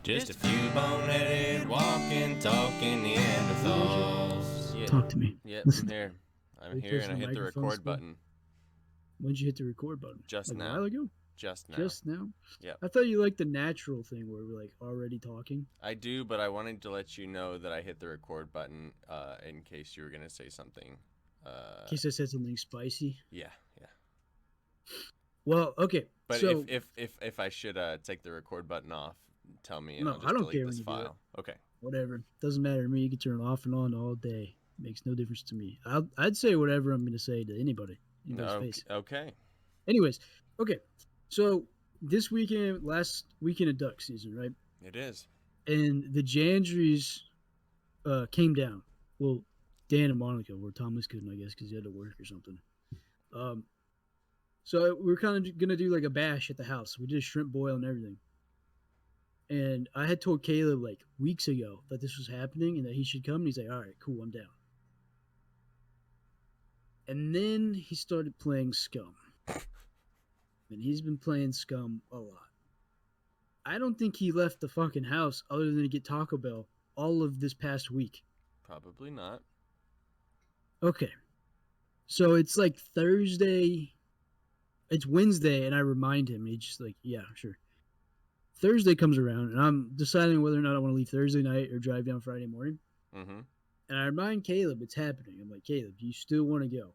Just a few boneheaded, walking, talking Neanderthals. Yeah. Talk to me. Yep, Listen. I'm here. I'm You here, close and to I the hit the microphone record still? button When did you hit the record button? just Like now. a while ago? Just now. Just now? Yep. I thought you liked the natural thing where we're like already talking. I do, but I wanted to let you know that I hit the record button in case you were gonna say something. In case I said something spicy. Yeah. Well, okay. But so if I should take the record button off, tell me, and no, I'll I just don't delete care when this you do it. file. Okay. Whatever. Doesn't matter to me. You can turn it off and on all day. Makes no difference to me. I'd say whatever I'm going to say to anybody's face. Okay. Anyways, okay. So this weekend, last weekend of duck season, right? It is. And the Jandries came down. Well, Dan and Monica, where Thomas couldn't, I guess, because he had to work or something. So we were kind of gonna do like a bash at the house. We did a shrimp boil and everything. And I had told Caleb like weeks ago that this was happening and that he should come. And he's like, "All right, cool, I'm down." And then he started playing Scum, and he's been playing Scum a lot. I don't think he left the fucking house other than to get Taco Bell all of this past week. Probably not. Okay. So it's like Thursday. It's Wednesday, and I remind him. And he's just like, yeah, sure. Thursday comes around, and I'm deciding whether or not I want to leave Thursday night or drive down Friday morning. Mm-hmm. And I remind Caleb it's happening. I'm like, Caleb, do you still want to go?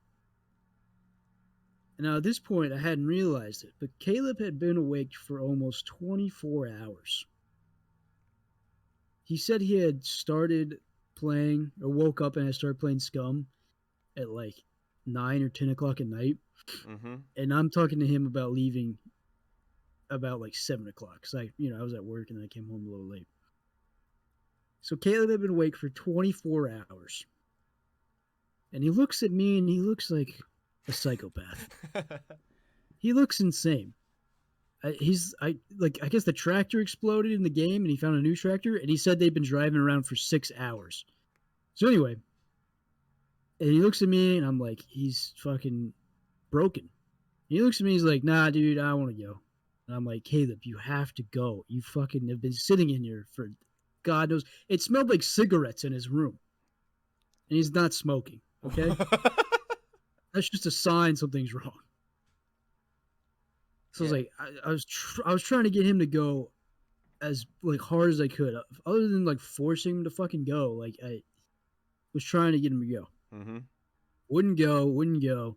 And now at this point, I hadn't realized it, but Caleb had been awake for almost 24 hours. He said he had started playing, or woke up and had started playing Scum at like 9 or 10 o'clock at night. Mm-hmm. And I'm talking to him about leaving about like 7 o'clock because I was at work and I came home a little late. So Caleb had been awake for 24 hours. And he looks at me and he looks like a psychopath. He looks insane. I guess the tractor exploded in the game and he found a new tractor and he said they'd been driving around for 6 hours. So anyway, and he looks at me and I'm like, he's fucking broken. And he looks at me, he's like, nah, dude, I want to go. And I'm like, Caleb, you have to go. You fucking have been sitting in here for God knows. It smelled like cigarettes in his room. And he's not smoking, okay? That's just a sign something's wrong. So I was like, I was trying to get him to go as like hard as I could, other than like forcing him to fucking go. Like I was trying to get him to go. Mm-hmm. Wouldn't go.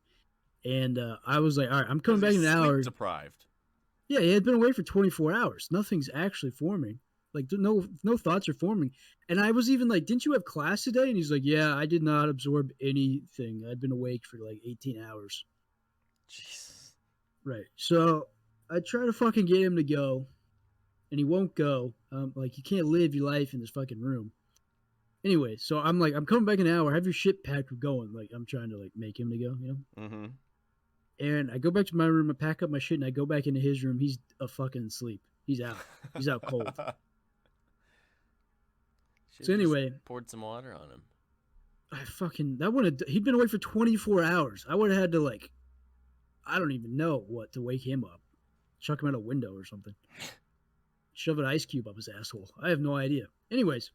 And I was like, all right, I'm coming back in an hour. Deprived. Yeah, he had been away for 24 hours. Nothing's actually forming. Like no thoughts are forming. And I was even like, didn't you have class today? And he's like, yeah, I did not absorb anything. I'd been awake for like 18 hours. Jeez. Right. So I try to fucking get him to go, and he won't go. Like you can't live your life in this fucking room. Anyway, so I'm like, I'm coming back in an hour. Have your shit packed. We're going. Like I'm trying to like make him to go, you know. Mm-hmm. And I go back to my room. I pack up my shit, and I go back into his room. He's a fucking asleep. He's out. He's out cold. So anyway, poured some water on him. He'd been awake for 24 hours. I would have had to like, I don't even know what to wake him up. Chuck him out a window or something. Shove an ice cube up his asshole. I have no idea. Anyways,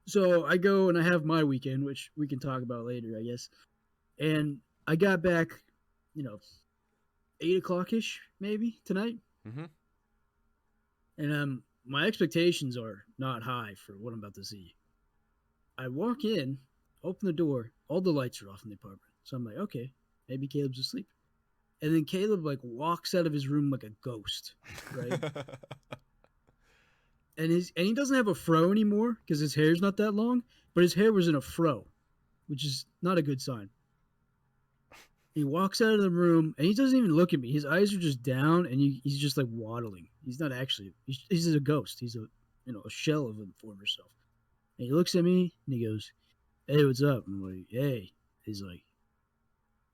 so I go and I have my weekend, which we can talk about later, I guess. And I got back, 8 o'clock-ish maybe tonight. Mm-hmm. And my expectations are not high for what I'm about to see. I walk in, open the door, all the lights are off in the apartment. So I'm like, okay, maybe Caleb's asleep. And then Caleb like walks out of his room like a ghost, right? and he doesn't have a fro anymore because his hair's not that long, but his hair was in a fro, which is not a good sign. He walks out of the room and he doesn't even look at me. His eyes are just down and he's just like waddling. He's not actually. He's a ghost. He's a shell of a former self. And he looks at me and he goes, "Hey, what's up?" I'm like, "Hey." He's like,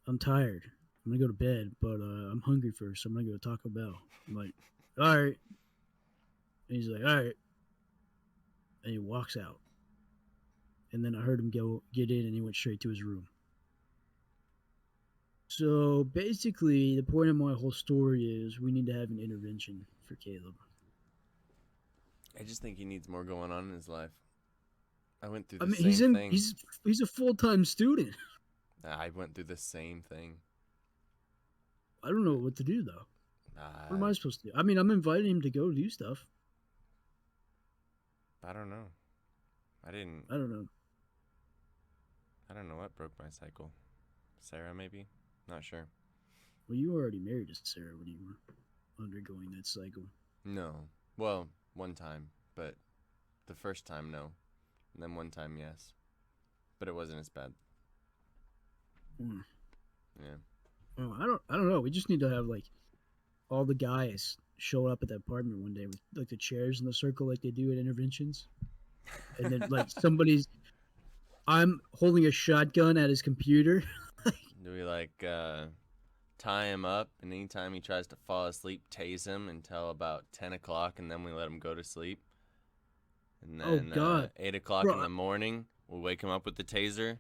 "I'm tired. I'm gonna go to bed, but I'm hungry first, so I'm gonna go to Taco Bell." I'm like, "All right." And he's like, "All right." And he walks out. And then I heard him get in and he went straight to his room. So basically, the point of my whole story is we need to have an intervention for Caleb. I just think he needs more going on in his life. I went through I the mean, same thing. he's a full-time student. I went through the same thing. I don't know what to do though. What am Uh, I supposed to do? I mean, I'm inviting him to go do stuff. I don't know. I didn't. I don't know. I don't know what broke my cycle. Sarah, maybe? Not sure. Well, you were already married to Sarah when you were undergoing that cycle. No. Well, one time, but the first time, no. And then one time, yes. But it wasn't as bad. Hmm. Yeah. Well, I don't know. We just need to have like all the guys show up at the apartment one day with like the chairs in the circle like they do at interventions, and then like I'm holding a shotgun at his computer. Do we tie him up, and anytime he tries to fall asleep, tase him until about 10 o'clock, and then we let him go to sleep? And Oh then God, 8 o'clock in bro! the morning, we'll wake him up with the taser.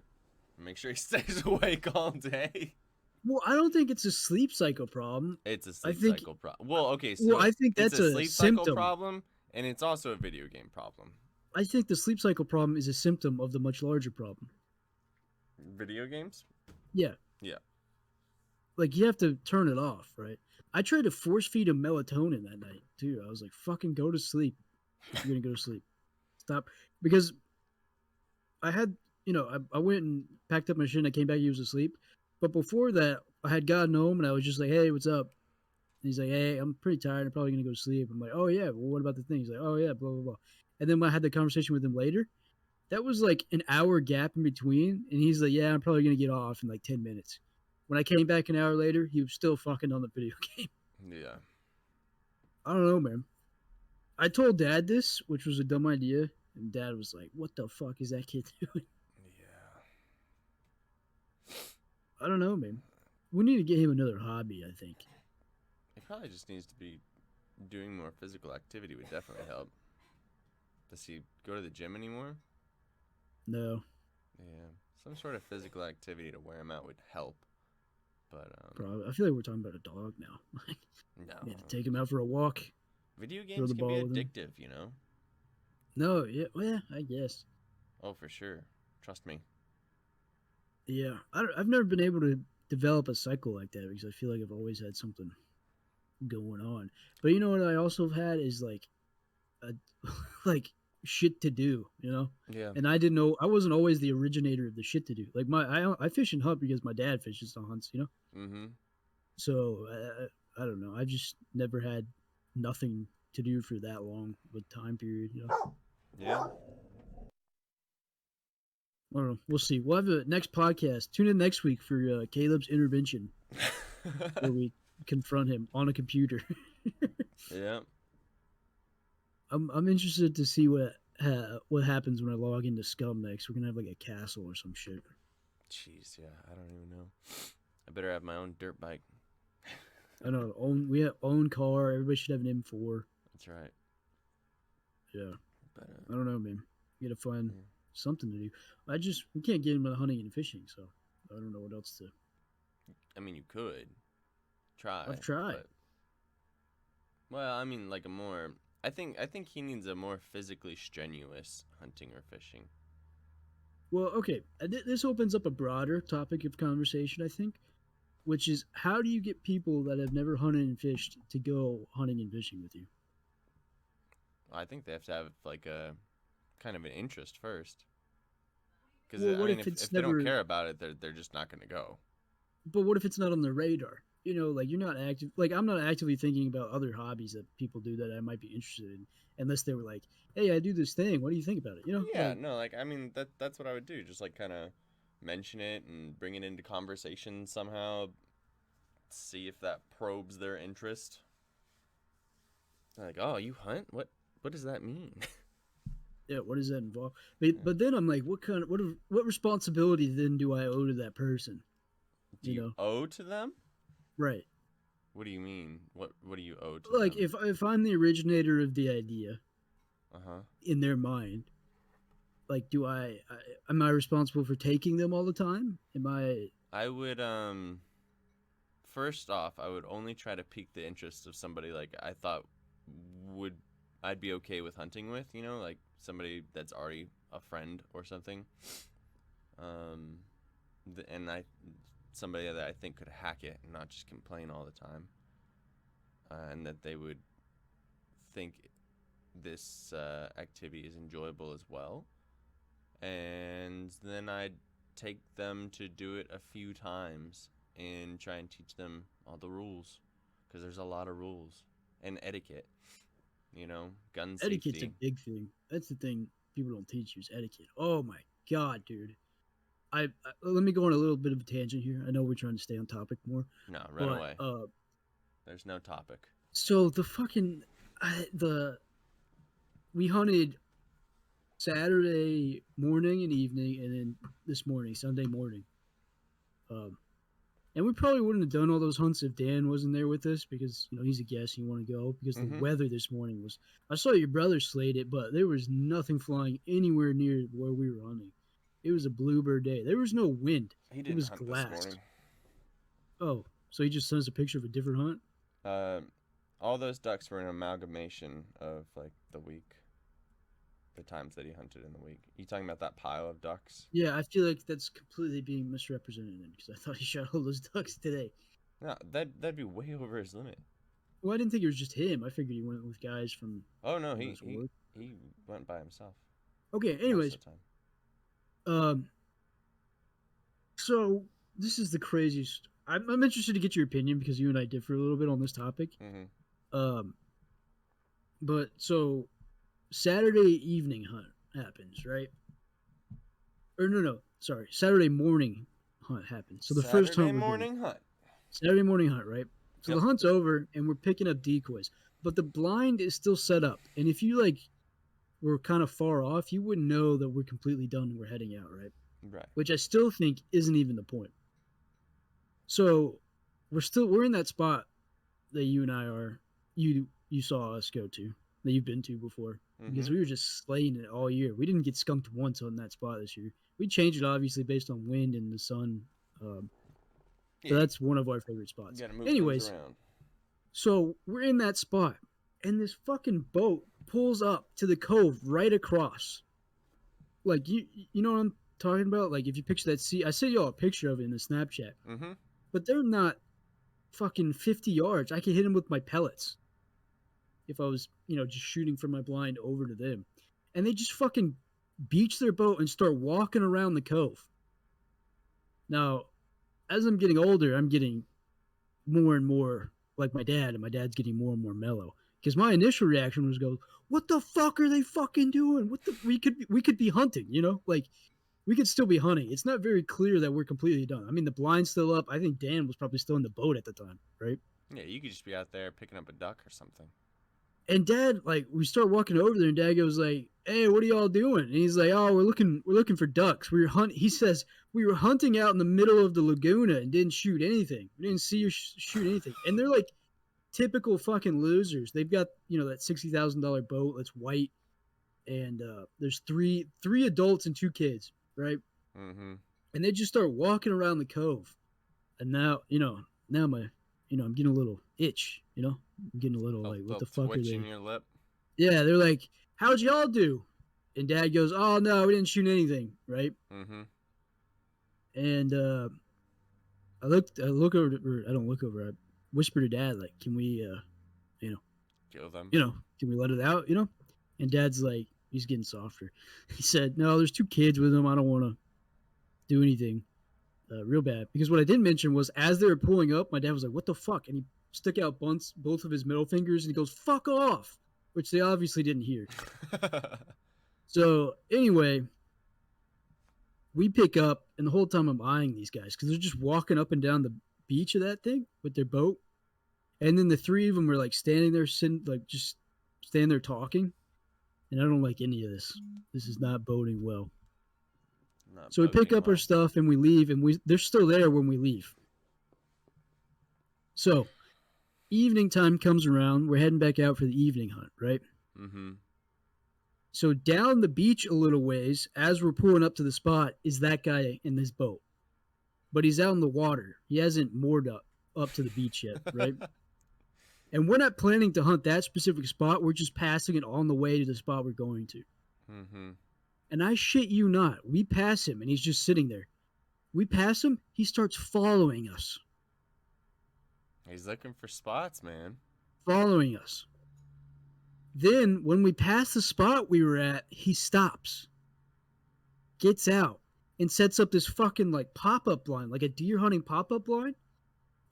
Make sure he stays awake all day. Well, I don't think it's a sleep cycle problem. It's a I sleep think cycle problem. Well, okay, well, so I think it's that's a a sleep cycle symptom. problem, and it's also a video game problem. I think the sleep cycle problem is a symptom of the much larger problem. Video games? Yeah. Yeah. Like you have to turn it off, right? I tried to force feed him melatonin that night too. I was like, "Fucking go to sleep. You're gonna go to sleep. Stop." Because I had, I went and packed up my shit and I came back. He was asleep. But before that, I had gotten home and I was just like, "Hey, what's up?" And he's like, "Hey, I'm pretty tired. I'm probably gonna go to sleep." I'm like, "Oh yeah, well, what about the thing?" He's like, "Oh yeah, blah blah blah." And then when I had the conversation with him later, that was like an hour gap in between, and he's like, "Yeah, I'm probably gonna get off in like 10 minutes." When I came back an hour later, he was still fucking on the video game. Yeah. I don't know, man. I told Dad this, which was a dumb idea, and Dad was like, "What the fuck is that kid doing?" Yeah. I don't know, man. We need to get him another hobby. I think. He probably just needs to be doing more physical activity would definitely help. Does he go to the gym anymore? No, Yeah. Some sort of physical activity to wear him out would help. But, probably. I feel like we're talking about a dog now. no. We had to take him out for a walk, Video throw games the can be ball with him. addictive, you know? No, yeah, well, yeah, I guess. Oh, for sure. Trust me. Yeah, I've never been able to develop a cycle like that because I feel like I've always had something going on. But you know what I also have had is like a like shit to do, Yeah. And I didn't know I wasn't always the originator of the shit to do. Like I fish and hunt because my dad fishes and hunts. Mm-hmm. So I don't know. I've just never had nothing to do for that long of a time period. Yeah. I don't know. We'll see. We'll have a next podcast. Tune in next week for Caleb's intervention, where we confront him on a computer. Yeah. I'm interested to see what happens when I log into Scum next. We're gonna have like a castle or some shit. Jeez, yeah. I don't even know. I better have my own dirt bike. I don't know. We have own car. Everybody should have an M4. That's right. Yeah. But, I don't know, man. You gotta find yeah. something to do. We can't get into hunting and fishing, so I don't know what else to. I mean, you could try. I've tried. But, well, I mean, like a more. I think he needs a more physically strenuous hunting or fishing. Well, okay. This opens up a broader topic of conversation, I think, which is how do you get people that have never hunted and fished to go hunting and fishing with you? I think they have to have like a kind of an interest first. Because Well, I what mean, if if it's they don't never? care about it, they're just not going to go. But what if it's not on their radar? Like you're not active. Like I'm not actively thinking about other hobbies that people do that I might be interested in, unless they were like, "Hey, I do this thing. What do you think about it?" Yeah, Like, no, like I mean that's what I would do. Just like kind of mention it and bring it into conversation somehow. See if that probes their interest. They're like, oh, you hunt? What does that mean? yeah, what does that involve? But then I'm like, what responsibility then do I owe to that person? Do you owe to them? Right. What do you mean? What do you owe to Like them? if I'm the originator of the idea Uh-huh. in their mind, like am I responsible for taking them all the time? Am I? I would first off, I would only try to pique the interest of somebody like I thought would I'd be okay with hunting with, like somebody that's already a friend or something. Um, and somebody that I think could hack it and not just complain all the time, and that they would think this activity is enjoyable as well. And then I'd take them to do it a few times and try and teach them all the rules, because there's a lot of rules and etiquette. Gun Etiquette's a safety. big thing. That's the thing people don't teach you is etiquette. Oh my god, dude. Let me go on a little bit of a tangent here. I know we're trying to stay on topic more, No, run but away. There's no topic. so the fucking the we hunted Saturday morning and evening, and then this morning, Sunday morning. And we probably wouldn't have done all those hunts if Dan wasn't there with us, because he's a guest and you want to go, because the weather this morning was. I saw your brother slayed it, but there was nothing flying anywhere near where we were hunting. It was a bluebird day. There was no wind. He didn't It was hunt glass. this morning. Oh, so he just sent us a picture of a different hunt? All those ducks were an amalgamation of like the week, the times that he hunted in the week. You talking about that pile of ducks? Yeah, I feel like that's completely being misrepresented then, because I thought he shot all those ducks today. No, that'd be way over his limit. Well, I didn't think it was just him. I figured he went with guys from. Oh no, he went by himself. Okay, anyways. Most of the time. So this is the craziest. I'm interested to get your opinion, because you and I differ a little bit on this topic. Mm-hmm. But so Saturday evening hunt happens, right? Or no, sorry, Saturday morning hunt happens. So the first hunt. Saturday morning hunt, right? So Yep. The hunt's over, and we're picking up decoys, but the blind is still set up. And if you were kind of far off, you wouldn't know that we're completely done and we're heading out, right? Right. Which I still think isn't even the point. So we're in that spot that you and I are. You saw us go to, that you've been to before, because we were just slaying it all year. We didn't get skunked once on that spot this year. We changed it obviously based on wind and the sun. So that's one of our favorite spots. You gotta move Anyways, things around. So we're in that spot, and this fucking boat pulls up to the cove right across. Like you know what I'm talking about? Like if you picture that sea, I sent y'all a picture of it in the Snapchat. Mm-hmm. But they're not fucking 50 yards. I could hit them with my pellets if I was, just shooting from my blind over to them. And they just fucking beach their boat and start walking around the cove. Now, as I'm getting older, I'm getting more and more like my dad, and my dad's getting more and more mellow. Because my initial reaction was go, what the fuck are they fucking doing? We could be hunting, Like, we could still be hunting. It's not very clear that we're completely done. I mean, the blind's still up. I think Dan was probably still in the boat at the time, right? Yeah, you could just be out there picking up a duck or something. And Dad, we start walking over there, and Dad goes like, "Hey, what are y'all doing?" And he's like, "Oh, we're looking for ducks. He says we were hunting out in the middle of the Laguna and didn't shoot anything. We didn't see or shoot anything." And they're like typical fucking losers. They've got that $60,000 boat that's white, and there's three adults and two kids, right? Mm-hmm. And they just start walking around the cove, and now my I'm getting a little itch, I'm getting a little what the fuck are they? Twitching your lip. Yeah, they're like, "How'd y'all do?" And Dad goes, "Oh no, we didn't shoot anything," right? Mm-hmm. And I look over, or I don't look over. I whisper to Dad, like, "Can we, Kill them. Can we let it out, And Dad's like, he's getting softer. He said, "No, there's two kids with them. I don't want to do anything real bad." Because what I didn't mention was, as they were pulling up, my dad was like, "What the fuck?" And he stuck out both of his middle fingers, and he goes, "Fuck off," which they obviously didn't hear. So anyway, we pick up, and the whole time I'm eyeing these guys, because they're just walking up and down the beach of that thing with their boat. And then the three of them are standing there, just standing there talking. And I don't like any of this. This is not boding well. So we pick up our stuff and we leave, and they're still there when we leave. So evening time comes around. We're heading back out for the evening hunt, right? Mm-hmm. So down the beach a little ways, as we're pulling up to the spot, is that guy in this boat. But he's out in the water. He hasn't moored up to the beach yet, right? And we're not planning to hunt that specific spot. We're just passing it on the way to the spot we're going to. Mm-hmm. And I shit you not, we pass him and he's just sitting there. We pass him, he starts following us. He's looking for spots, man. Following us. Then, when we pass the spot we were at, he stops. Gets out. And sets up this fucking, like, pop-up line. Like a deer hunting pop-up line.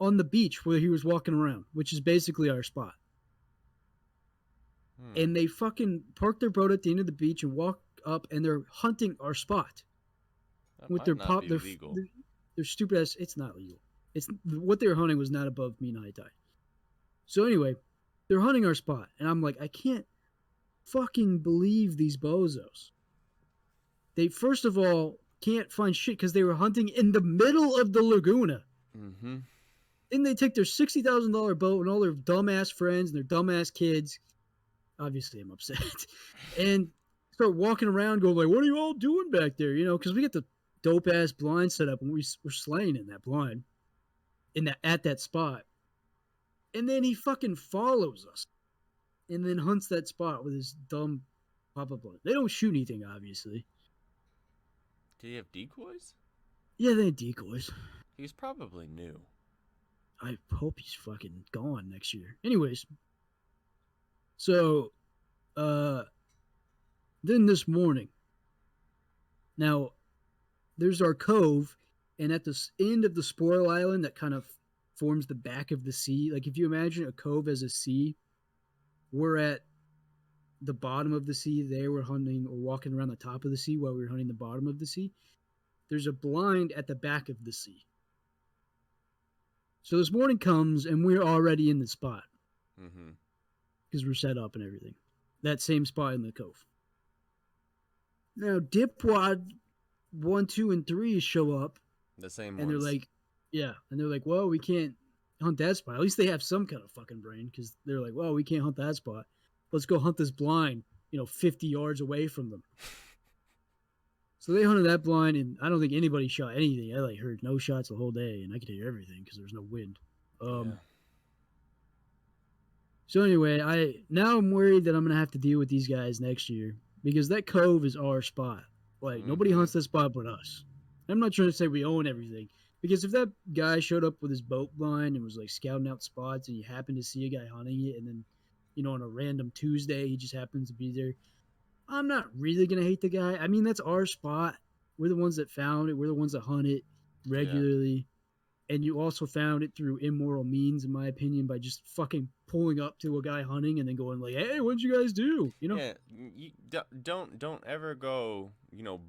On the beach where he was walking around. Which is basically our spot. And they fucking park their boat at the end of the beach and walk up and they're hunting our spot. That with might their not pop, be their legal. their stupid ass. It's not legal. It's what they were hunting was not above me and high tide. So anyway, they're hunting our spot, and I'm like, I can't fucking believe these bozos. They first of all can't find shit because they were hunting in the middle of the Laguna. Mm-hmm. Then they take their $60,000 boat and all their dumbass friends and their dumbass kids. Obviously, I'm upset. And start walking around, going like, "What are you all doing back there?" You know, because we get the dope ass blind set up, and we're slaying in that blind, at that spot. And then he fucking follows us, and then hunts that spot with his dumb pop-up blind. They don't shoot anything, obviously. Did he have decoys? Yeah, they had decoys. He's probably new. I hope he's fucking gone next year. Anyways, so, then this morning, now, there's our cove, and at the end of the spoil island that kind of forms the back of the sea, like if you imagine a cove as a sea, we're at the bottom of the sea there, we're hunting or walking around the top of the sea while we're hunting the bottom of the sea. There's a blind at the back of the sea. So this morning comes, and we're already in the spot. Mm-hmm. Because we're set up and everything. That same spot in the cove. Now, Dipwad 1, 2, and 3 show up. The same and ones. They're like, yeah. And they're like, well, we can't hunt that spot. At least they have some kind of fucking brain. Because they're like, well, we can't hunt that spot. Let's go hunt this blind, 50 yards away from them. So they hunted that blind, and I don't think anybody shot anything. I heard no shots the whole day, and I could hear everything because there was no wind. Yeah. So anyway, I'm worried that I'm gonna have to deal with these guys next year because that cove is our spot. Like nobody hunts that spot but us. I'm not trying to say we own everything because if that guy showed up with his boat blind and was like scouting out spots, and you happen to see a guy hunting it, and then on a random Tuesday he just happens to be there, I'm not really gonna hate the guy. I mean, that's our spot. We're the ones that found it. We're the ones that hunt it regularly. Yeah. And you also found it through immoral means, in my opinion, by just fucking pulling up to a guy hunting and then going like, "Hey, what'd you guys do?" Yeah, you don't ever go,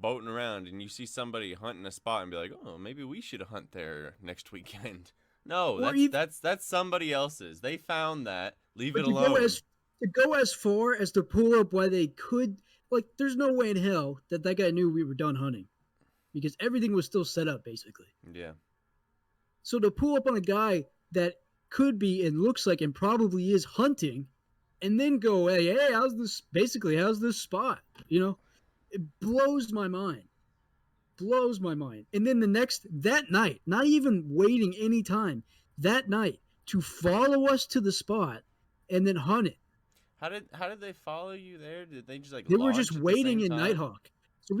boating around and you see somebody hunting a spot and be like, "Oh, maybe we should hunt there next weekend." No, that's somebody else's. They found that. Leave it alone. To go as far as to pull up why they could, there's no way in hell that guy knew we were done hunting, because everything was still set up basically. Yeah. So to pull up on a guy that could be and looks like and probably is hunting, and then go, hey, how's this spot? It blows my mind. Blows my mind. And then that night, not even waiting any time, that night, to follow us to the spot and then hunt it. How did they follow you there? Did they just They were just waiting in Nighthawk. So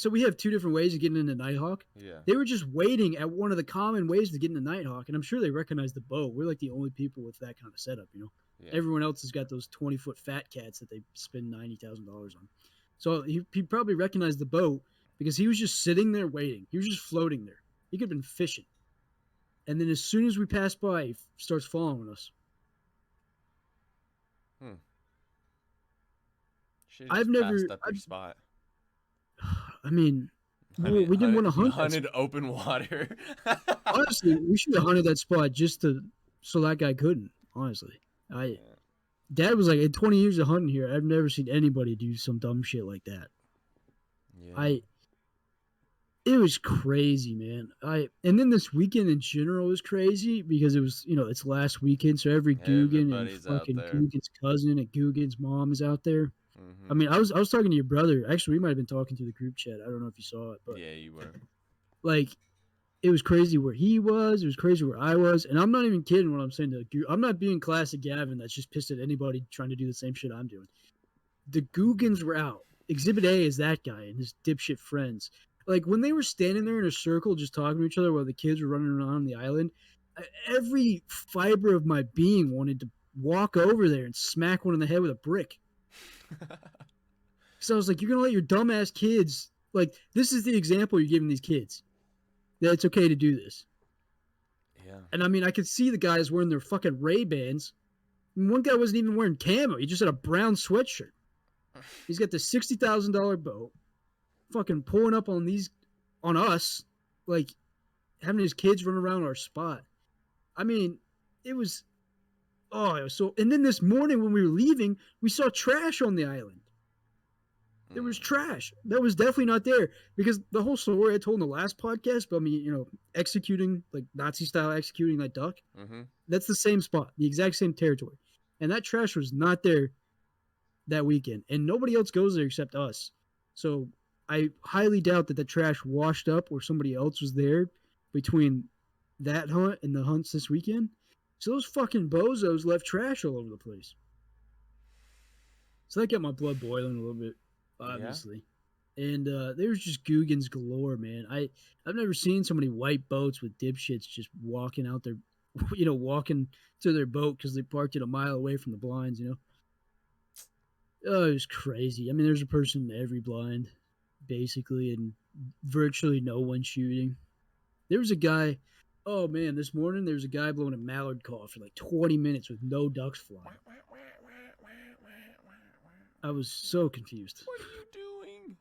we have two different ways of getting into Nighthawk. Yeah. They were just waiting at one of the common ways to get into Nighthawk, and I'm sure they recognized the boat. We're like the only people with that kind of setup, Yeah. Everyone else has got those 20-foot fat cats that they spend $90,000 on. So he probably recognized the boat because he was just sitting there waiting. He was just floating there. He could have been fishing. And then as soon as we pass by, he starts following us. I've never passed up your spot. I mean, we didn't want to hunt. Hunted open water. Honestly, we should have hunted that spot so that guy couldn't. Honestly, Dad was like, in 20 years of hunting here, I've never seen anybody do some dumb shit like that. Yeah. It was crazy, man. And then this weekend in general was crazy because it was, it's last weekend, so every Googan and fucking Googan's cousin and Googan's mom is out there. Mm-hmm. I mean, I was talking to your brother. Actually, we might have been talking to the group chat. I don't know if you saw it, but yeah, you were. it was crazy where he was. It was crazy where I was. And I'm not even kidding when I'm saying that. I'm not being classic Gavyn that's just pissed at anybody trying to do the same shit I'm doing. The Googans were out. Exhibit A is that guy and his dipshit friends. Like when they were standing there in a circle just talking to each other while the kids were running around on the island, every fiber of my being wanted to walk over there and smack one in the head with a brick. So I was like, you're going to let your dumbass kids, like, this is the example you're giving these kids, that it's okay to do this. Yeah. And I mean, I could see the guys wearing their fucking Ray-Bans. One guy wasn't even wearing camo. He just had a brown sweatshirt. He's got the $60,000 boat, fucking pulling up on us, like having his kids run around our spot. I mean, it was so. And then this morning when we were leaving, we saw trash on the island. There was trash that was definitely not there because the whole story I told in the last podcast about me, executing like Nazi style executing that duck. Mm-hmm. That's the same spot, the exact same territory, and that trash was not there that weekend, and nobody else goes there except us. So I highly doubt that the trash washed up or somebody else was there between that hunt and the hunts this weekend. So those fucking bozos left trash all over the place. So that got my blood boiling a little bit, obviously. Yeah. And there was just Googans galore, man. I've never seen so many white boats with dipshits just walking out there, walking to their boat because they parked it a mile away from the blinds, Oh, it was crazy. I mean, there's a person in every blind, basically, and virtually no one shooting. There was a guy, oh man, this morning there was a guy blowing a mallard call for like 20 minutes with no ducks flying. I was so confused. What are you doing?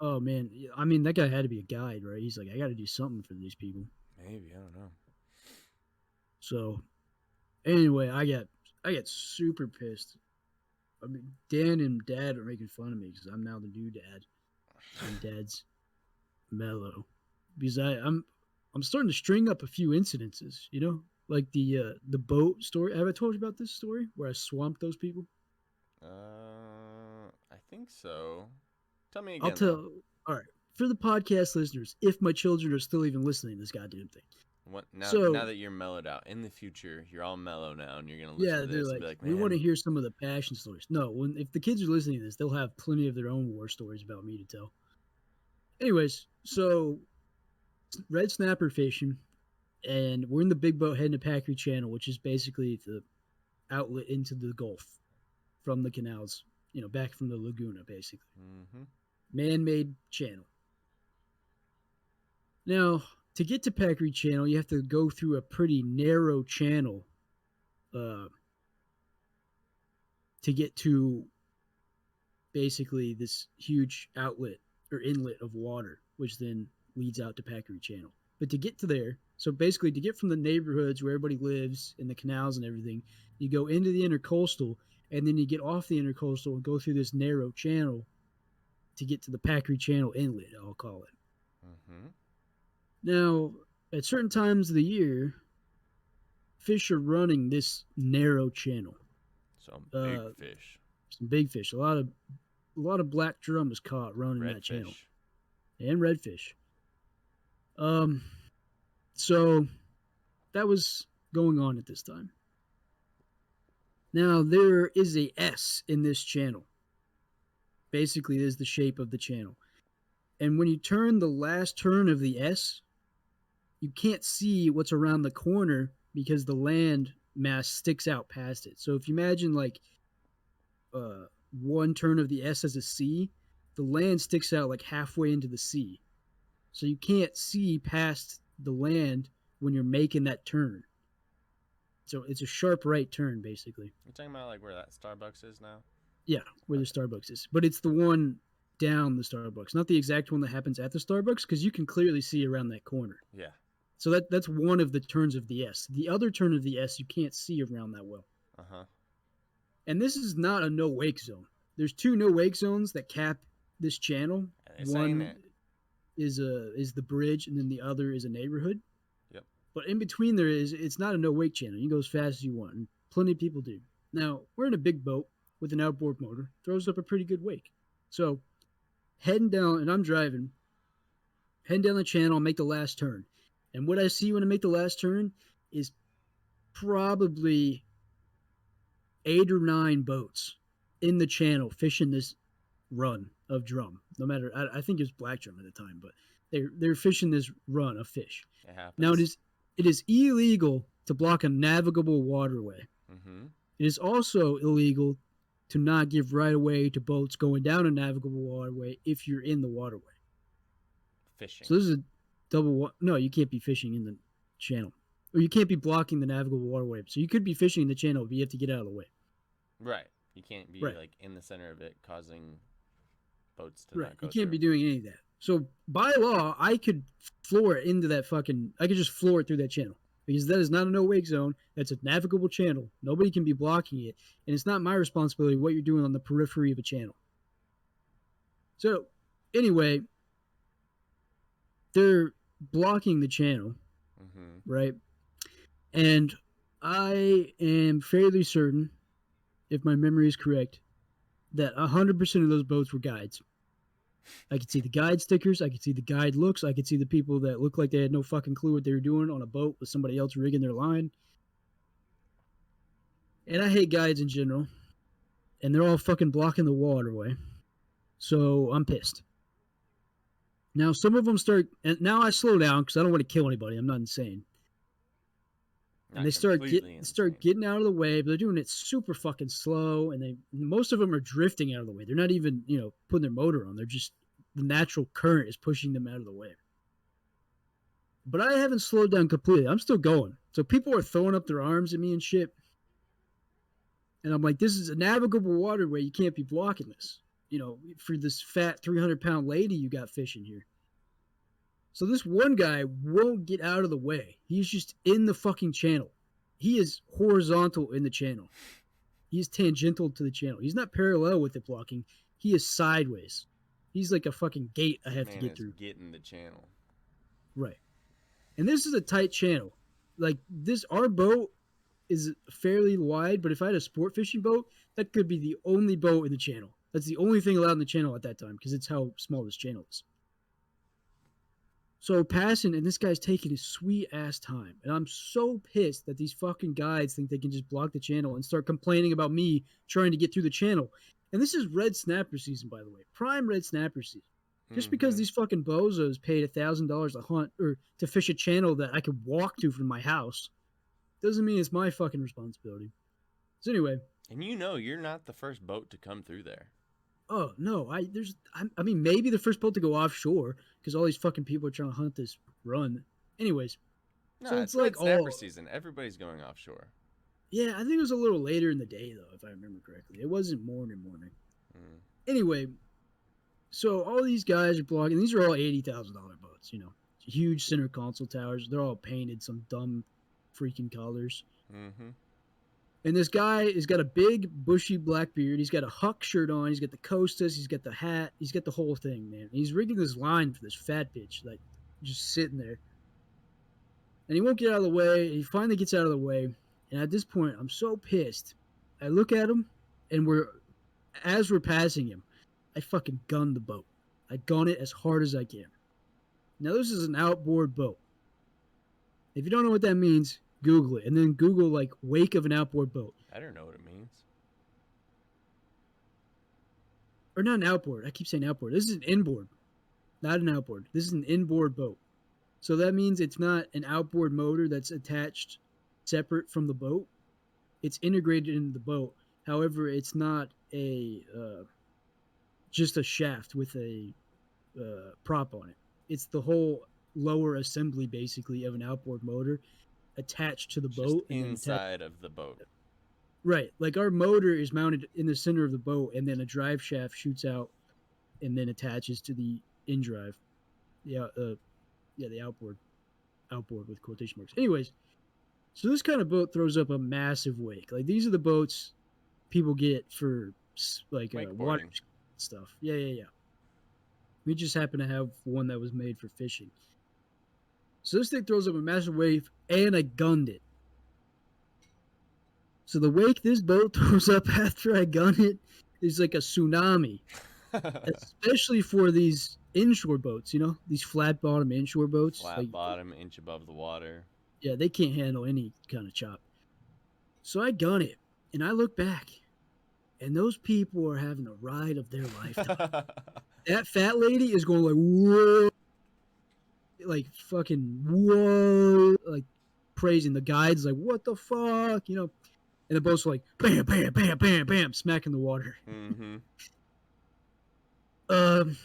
Oh man, I mean, that guy had to be a guide, right? He's like, I got to do something for these people. Maybe, I don't know. So, anyway, I got super pissed. I mean, Dan and Dad are making fun of me because I'm now the new dad, and Dad's mellow. Because I'm starting to string up a few incidences, like the boat story. Have I told you about this story where I swamped those people? I think so. Tell me again. All right, for the podcast listeners, if my children are still even listening to this goddamn thing. Now that you're mellowed out, in the future, you're all mellow now, and you're going to listen to this and be like, man. We want to hear some of the passion stories. No, if the kids are listening to this, they'll have plenty of their own war stories about me to tell. Anyways, so red snapper fishing, and we're in the big boat heading to Packery Channel, which is basically the outlet into the Gulf from the canals, back from the Laguna, basically. Mm-hmm. Man-made channel. Now, to get to Packery Channel, you have to go through a pretty narrow channel to get to basically this huge outlet or inlet of water, which then leads out to Packery Channel. But to get to there, so basically to get from the neighborhoods where everybody lives and the canals and everything, you go into the intercoastal, and then you get off the intercoastal and go through this narrow channel to get to the Packery Channel inlet, I'll call it. Mm-hmm. Now, at certain times of the year, fish are running this narrow channel. Some big fish. Some big fish. A lot of black drum is caught running that channel. And redfish. So that was going on at this time. Now, there is a S in this channel. Basically, it is the shape of the channel. And when you turn the last turn of the S, you can't see what's around the corner because the land mass sticks out past it. So if you imagine like one turn of the S as a C, the land sticks out like halfway into the C. So you can't see past the land when you're making that turn. So it's a sharp right turn, basically. You're talking about like where that Starbucks is now? Yeah, where the Starbucks is. But it's the one down the Starbucks, not the exact one that happens at the Starbucks, because you can clearly see around that corner. Yeah. So that's one of the turns of the S. The other turn of the S you can't see around that well. Uh-huh. And this is not a no-wake zone. There's two no-wake zones that cap this channel. One is the bridge, and then the other is a neighborhood. Yep. But in between it's not a no-wake channel. You can go as fast as you want, and plenty of people do. Now, we're in a big boat with an outboard motor. Throws up a pretty good wake. So, heading down, and I'm driving, heading down the channel, make the last turn. And what I see when I make the last turn is probably 8 or 9 boats in the channel fishing this run of drum. No matter, I think it was black drum at the time, but they're fishing this run of fish. It happens. Now it is illegal to block a navigable waterway. Mm-hmm. It is also illegal to not give right of way to boats going down a navigable waterway if you're in the waterway. Fishing. So this is a double. No, you can't be fishing in the channel, or you can't be blocking the navigable waterway. So you could be fishing in the channel, but you have to get out of the way. Right. You can't be like in the center of it, causing boats to not go You can't through. be doing any of that. So by law, I could floor it into that fucking. I could just floor it through that channel because that is not a no wake zone. That's a navigable channel. Nobody can be blocking it, and it's not my responsibility what you're doing on the periphery of a channel. So anyway, they're blocking the channel, right? And I am fairly certain, if my memory is correct, that 100% of those boats were guides. I could see the guide stickers. I could see the guide looks. I could see the people that looked like they had no fucking clue what they were doing on a boat with somebody else rigging their line. And I hate guides in general. And they're all fucking blocking the waterway. So I'm pissed. Now some of them start, and now I slow down because I don't want to kill anybody. I'm not insane. And they start getting out of the way, but they're doing it super fucking slow. And most of them are drifting out of the way. They're not even, putting their motor on. They're just, the natural current is pushing them out of the way. But I haven't slowed down completely. I'm still going. So people are throwing up their arms at me and shit. And I'm like, this is a navigable waterway. You can't be blocking this. For this fat 300-pound lady you got fishing here. So this one guy won't get out of the way. He's just in the fucking channel. He is horizontal in the channel. He's tangential to the channel. He's not parallel with it blocking. He is sideways. He's like a fucking gate I have to get through. Getting the channel. Right. And this is a tight channel. Like our boat is fairly wide, but if I had a sport fishing boat, that could be the only boat in the channel. That's the only thing allowed in the channel at that time because it's how small this channel is. So passing, and this guy's taking his sweet ass time. And I'm so pissed that these fucking guides think they can just block the channel and start complaining about me trying to get through the channel. And this is red snapper season, by the way. Prime red snapper season. Just because these fucking bozos paid $1,000 a hunt or to fish a channel that I could walk to from my house doesn't mean it's my fucking responsibility. So anyway. And you're not the first boat to come through there. Oh no, I mean maybe the first boat to go offshore because all these fucking people are trying to hunt this run. Anyways, no, so it's like snapper season. Everybody's going offshore. Yeah, I think it was a little later in the day though, if I remember correctly. It wasn't morning. Anyway, so all these guys are blocking. These are all $80,000 boats. Huge center console towers. They're all painted some dumb, freaking colors. And this guy has got a big, bushy black beard. He's got a Huck shirt on. He's got the Costas. He's got the hat. He's got the whole thing, man. He's rigging this line for this fat bitch, like, just sitting there. And he won't get out of the way. He finally gets out of the way. And at this point, I'm so pissed. I look at him, and as we're passing him, I fucking gun the boat. I gun it as hard as I can. Now, this is an outboard boat. If you don't know what that means, Google it, and then Google, like, wake of an outboard boat. I don't know what it means. Or not an outboard. I keep saying outboard. This is an inboard, not an outboard. This is an inboard boat. So that means it's not an outboard motor that's attached separate from the boat. It's integrated into the boat. However, it's not just a shaft with a prop on it. It's the whole lower assembly, basically, of an outboard motor attached to the boat. Inside of the boat. Right. Like our motor is mounted in the center of the boat, and then a drive shaft shoots out and then attaches to the in-drive. The outboard. Outboard with quotation marks. Anyways, so this kind of boat throws up a massive wake. Like, these are the boats people get for, like, water stuff. Yeah. We just happen to have one that was made for fishing. So this thing throws up a massive wave, and I gunned it. So the wake this boat throws up after I gun it is like a tsunami. especially for these inshore boats. You know, these flat bottom inshore boats. Flat Like, bottom, inch above the water. yeah, they can't handle any kind of chop. So I gun it, and I look back, and those people are having the ride of their lifetime. That fat lady is going like, whoa, like fucking whoa, like praising the guides, like what the fuck, you know. And the boats are like bam, bam, bam, bam, bam, smacking the water. Mm-hmm. Um.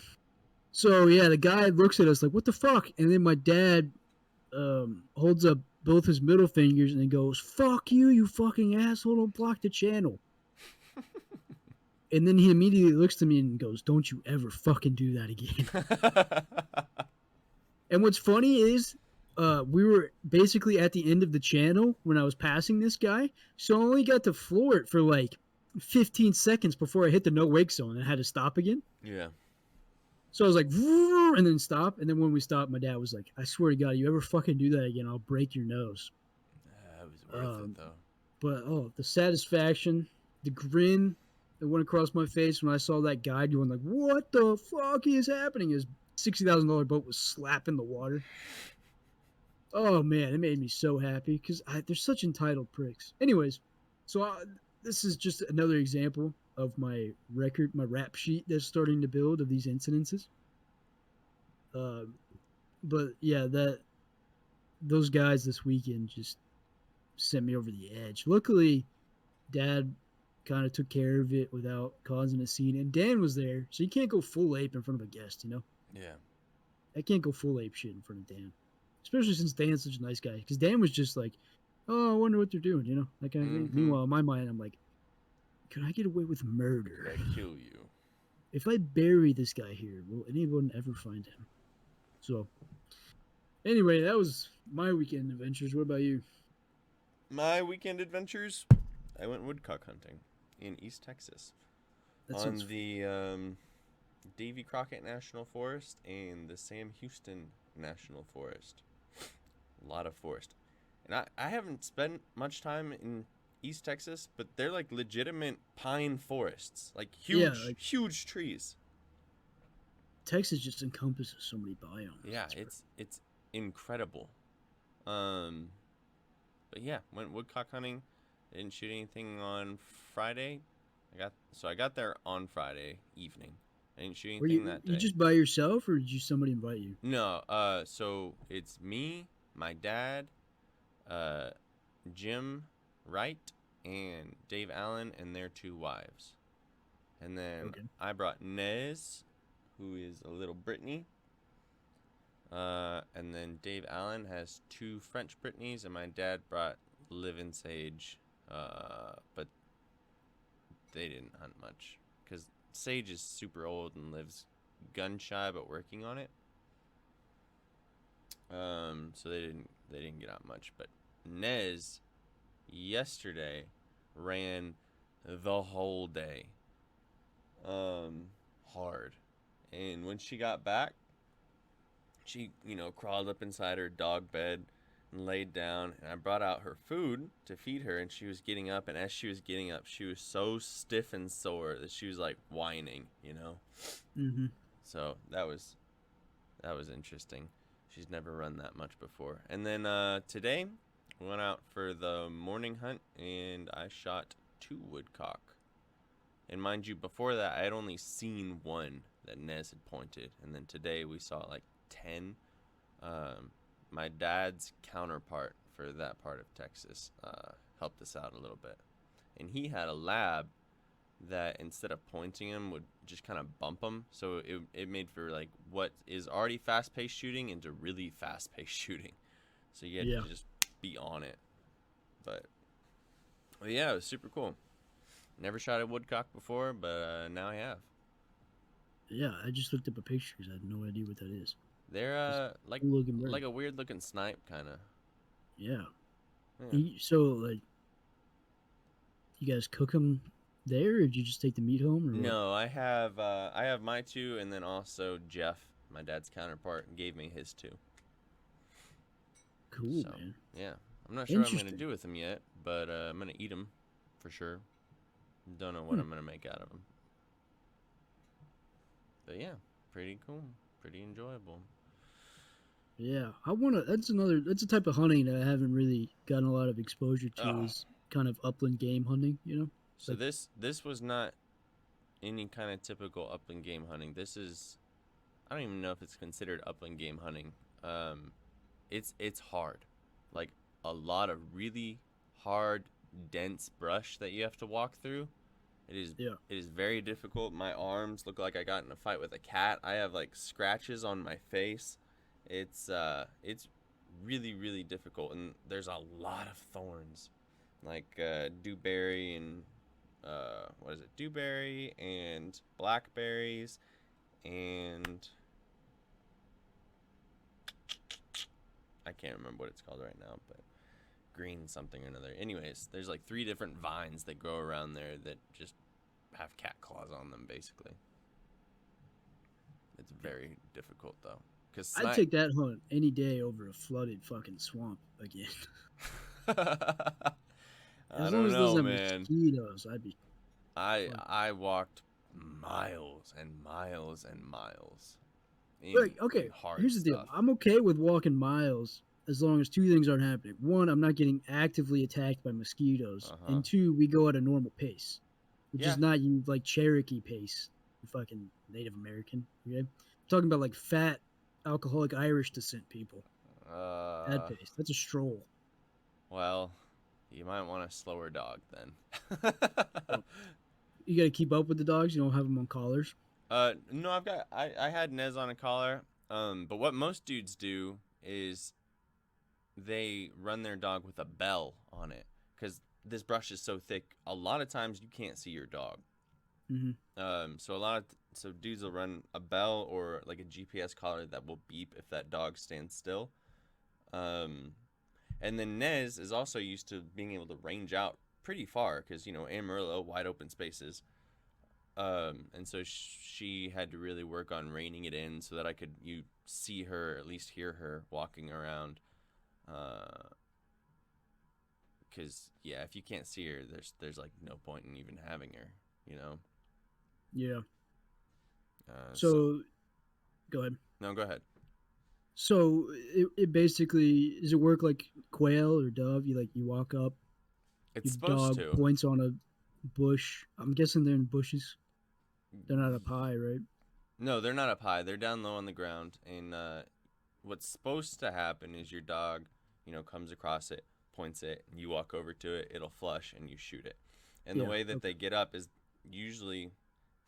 So yeah, the guy looks at us like, what the fuck? And then my dad holds up both his middle fingers and then goes, "Fuck you, you fucking asshole! Don't block the channel." And then he immediately looks to me and goes, "Don't you ever fucking do that again." And what's funny is, we were basically at the end of the channel when I was passing this guy, so I only got to floor it for like 15 seconds before I hit the no wake zone and I had to stop again. Yeah. So I was like, and then stop. And then when we stopped, my dad was like, "I swear to God, you ever fucking do that again, I'll break your nose." That was worth it, though. But oh, the satisfaction, the grin that went across my face when I saw that guide going like, "What the fuck is happening?" His $60,000 boat was slapping the water. Oh man, it made me so happy because they're such entitled pricks. Anyways, so this is just another example of my record, my rap sheet that's starting to build of these incidences. But yeah, those guys this weekend just sent me over the edge. Luckily, Dad kind of took care of it without causing a scene, and Dan was there, so you can't go full ape in front of a guest, you know. Yeah. I can't go full ape shit in front of Dan, especially since Dan's such a nice guy. Because Dan was just like, "Oh, I wonder what they're doing," you know, that kind of thing. Meanwhile, in my mind, I'm like, "Can I get away with murder? Could I kill you? If I bury this guy here, will anyone ever find him?" So, anyway, that was my weekend adventures. What about you? My weekend adventures, I went woodcock hunting in East Texas. That on sounds the Davy Crockett National Forest and the Sam Houston National Forest. A lot of forest. And I haven't spent much time in East Texas, but they're like legitimate pine forests. Like huge, Yeah, like huge trees. Texas just encompasses so many biomes. Yeah, it's incredible. But yeah, went woodcock hunting. Didn't shoot anything on Friday. I got there on Friday evening. I didn't shoot Were anything that day. you just by yourself, or did somebody invite you? No, so it's me, my dad, Jim Wright, and Dave Allen and their two wives. And then Okay. I brought Nez, who is a little Brittany. And then Dave Allen has two French Brittany's, and my dad brought Live and Sage, but they didn't hunt much because Sage is super old and lives gun shy, but working on it. So they didn't get out much. But Nez yesterday ran the whole day, hard, and when she got back, she crawled up inside her dog bed and laid down, and I brought out her food to feed her, and she was getting up, and as she was getting up, she was so stiff and sore that she was like whining, Mm-hmm. So that was interesting. She's never run that much before. And then today we went out for the morning hunt, and I shot 2 woodcock. And mind you, before that I had only seen one that Nez had pointed, and then today we saw like 10. My dad's counterpart for that part of Texas helped us out a little bit, and he had a lab that instead of pointing him would just kind of bump him, so it made for like what is already fast-paced shooting into really fast-paced shooting, so you had to just be on it. But yeah, it was super cool. Never shot a woodcock before, but now I have. Yeah, I just looked up a picture because I had no idea what that is. They're like a weird looking snipe kind of. Yeah. So like, you guys cook them there, or did you just take the meat home? Or no, what? I have my 2, and then also Jeff, my dad's counterpart, gave me his 2. Cool, so, man. Yeah, I'm not sure what I'm gonna do with them yet, but I'm gonna eat them for sure. Don't know what I'm gonna make out of them. But yeah, pretty cool, pretty enjoyable. Yeah, I want to. That's a type of hunting that I haven't really gotten a lot of exposure to. Oh, Is kind of upland game hunting. You know, so like this was not any kind of typical upland game hunting. This is, I don't even know if it's considered upland game hunting. Um, it's hard, like a lot of really hard, dense brush that you have to walk through. It is yeah, it is very difficult. My arms look like I got in a fight with a cat. I have like scratches on my face. It's really really difficult, and there's a lot of thorns, like dewberry and what is it? Dewberry and blackberries and I can't remember what it's called right now, but green something or another. Anyways, there's like 3 different vines that grow around there that just have cat claws on them, basically. It's very difficult though, because I'd take that hunt any day over a flooded fucking swamp again. I As long don't as those know, have man. mosquitoes, I'd be fine. I walked miles and miles and miles Like, in okay, hard here's the deal. stuff. I'm okay with walking miles as long as 2 things aren't happening. One, I'm not getting actively attacked by mosquitoes, Uh huh. and 2, we go at a normal pace, which is Yeah. not you like Cherokee pace, you fucking Native American. Okay, I'm talking about like fat, alcoholic Irish descent people. That Uh. pace. That's a stroll. Well, you might want a slower dog then. So you got to keep up with the dogs. You don't have them on collars. No, I had Nez on a collar. But what most dudes do is they run their dog with a bell on it because this brush is so thick. A lot of times you can't see your dog. Mm-hmm. So dudes will run a bell or like a GPS collar that will beep if that dog stands still. Um, and then Nez is also used to being able to range out pretty far because Amarillo, wide open spaces. And so she had to really work on reining it in so that I could see her, at least hear her walking around. Because yeah, if you can't see her, there's like no point in even having her, you know. Yeah. So So go ahead. no, go ahead. So it basically does it work like quail or dove? You walk up, It's your supposed dog to. points on a bush. I'm guessing they're in bushes. They're not up high, right? No, they're not up high. They're down low on the ground. And what's supposed to happen is your dog, comes across it, points it, and you walk over to it. It'll flush, and you shoot it. And the Yeah. way that Okay. they get up is usually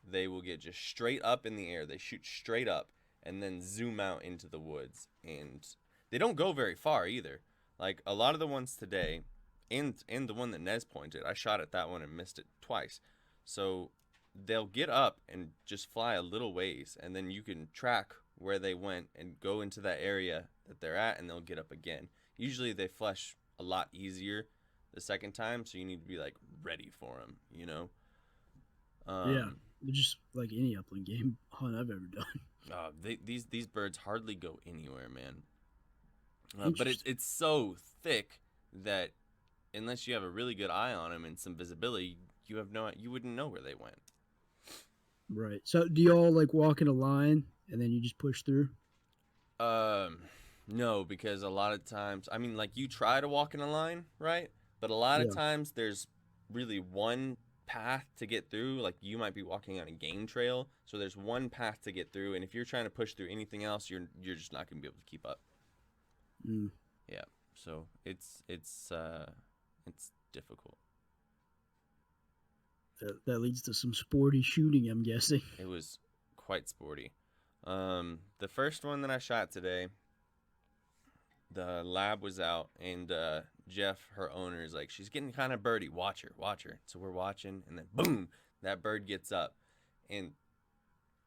they will get just straight up in the air. They shoot straight up and then zoom out into the woods. And they don't go very far either. Like a lot of the ones today, and the one that Nez pointed, I shot at that one and missed it twice. So they'll get up and just fly a little ways, and then you can track where they went and go into that area that they're at, and they'll get up again. Usually they flush a lot easier the second time, so you need to be like ready for them, Yeah. Um, Just like any upland game hunt I've ever done. these birds hardly go anywhere, man. But Interesting. it's so thick that unless you have a really good eye on them and some visibility, you wouldn't know where they went. Right. So do y'all like walk in a line and then you just push through? Um, no, because a lot of times, I mean, like you try to walk in a line, right? But a lot of Yeah. times there's really one path to get through. Like you might be walking on a game trail, so there's one path to get through, and if you're trying to push through anything else, you're just not gonna be able to keep up. Mm. Yeah, so it's difficult. That leads to some sporty shooting, I'm guessing. It was quite sporty. The first one that I shot today, the lab was out, and Jeff, her owner, is like, she's getting kind of birdie. Watch her, watch her. So we're watching, and then boom, that bird gets up, and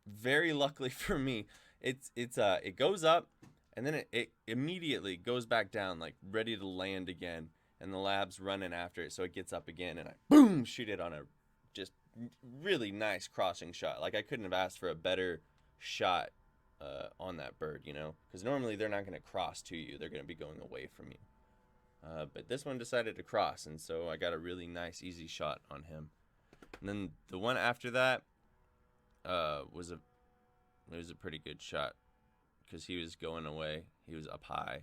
very luckily for me, it goes up, and then it immediately goes back down, like ready to land again, and the lab's running after it, so it gets up again, and I boom shoot it on a just really nice crossing shot. Like I couldn't have asked for a better shot on that bird, because normally they're not going to cross to you; they're going to be going away from you. But this one decided to cross, and so I got a really nice, easy shot on him. And then the one after that was It was a pretty good shot because he was going away. He was up high,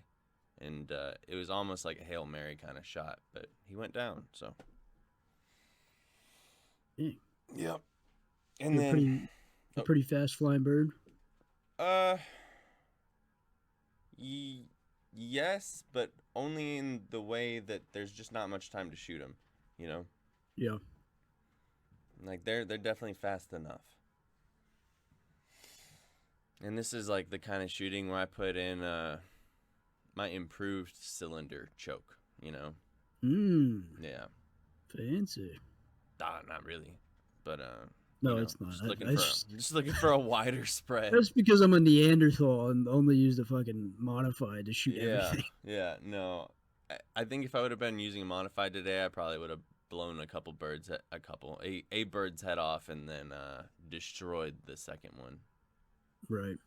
and it was almost like a Hail Mary kind of shot, but he went down. So. Yeah. Yep. And You're then a pretty fast flying bird. Yes, but only in the way that there's just not much time to shoot them, you know? Yeah. Like they're definitely fast enough. And this is like the kind of shooting where I put in my improved cylinder choke, you know? Yeah. Fancy. Not really. But no, it's not. Just looking for a wider spread. That's because I'm a Neanderthal and only use the fucking modified to shoot everything. Yeah, no. I think if I would have been using a modified today, I probably would have blown a bird's head off and then destroyed the second one. Right.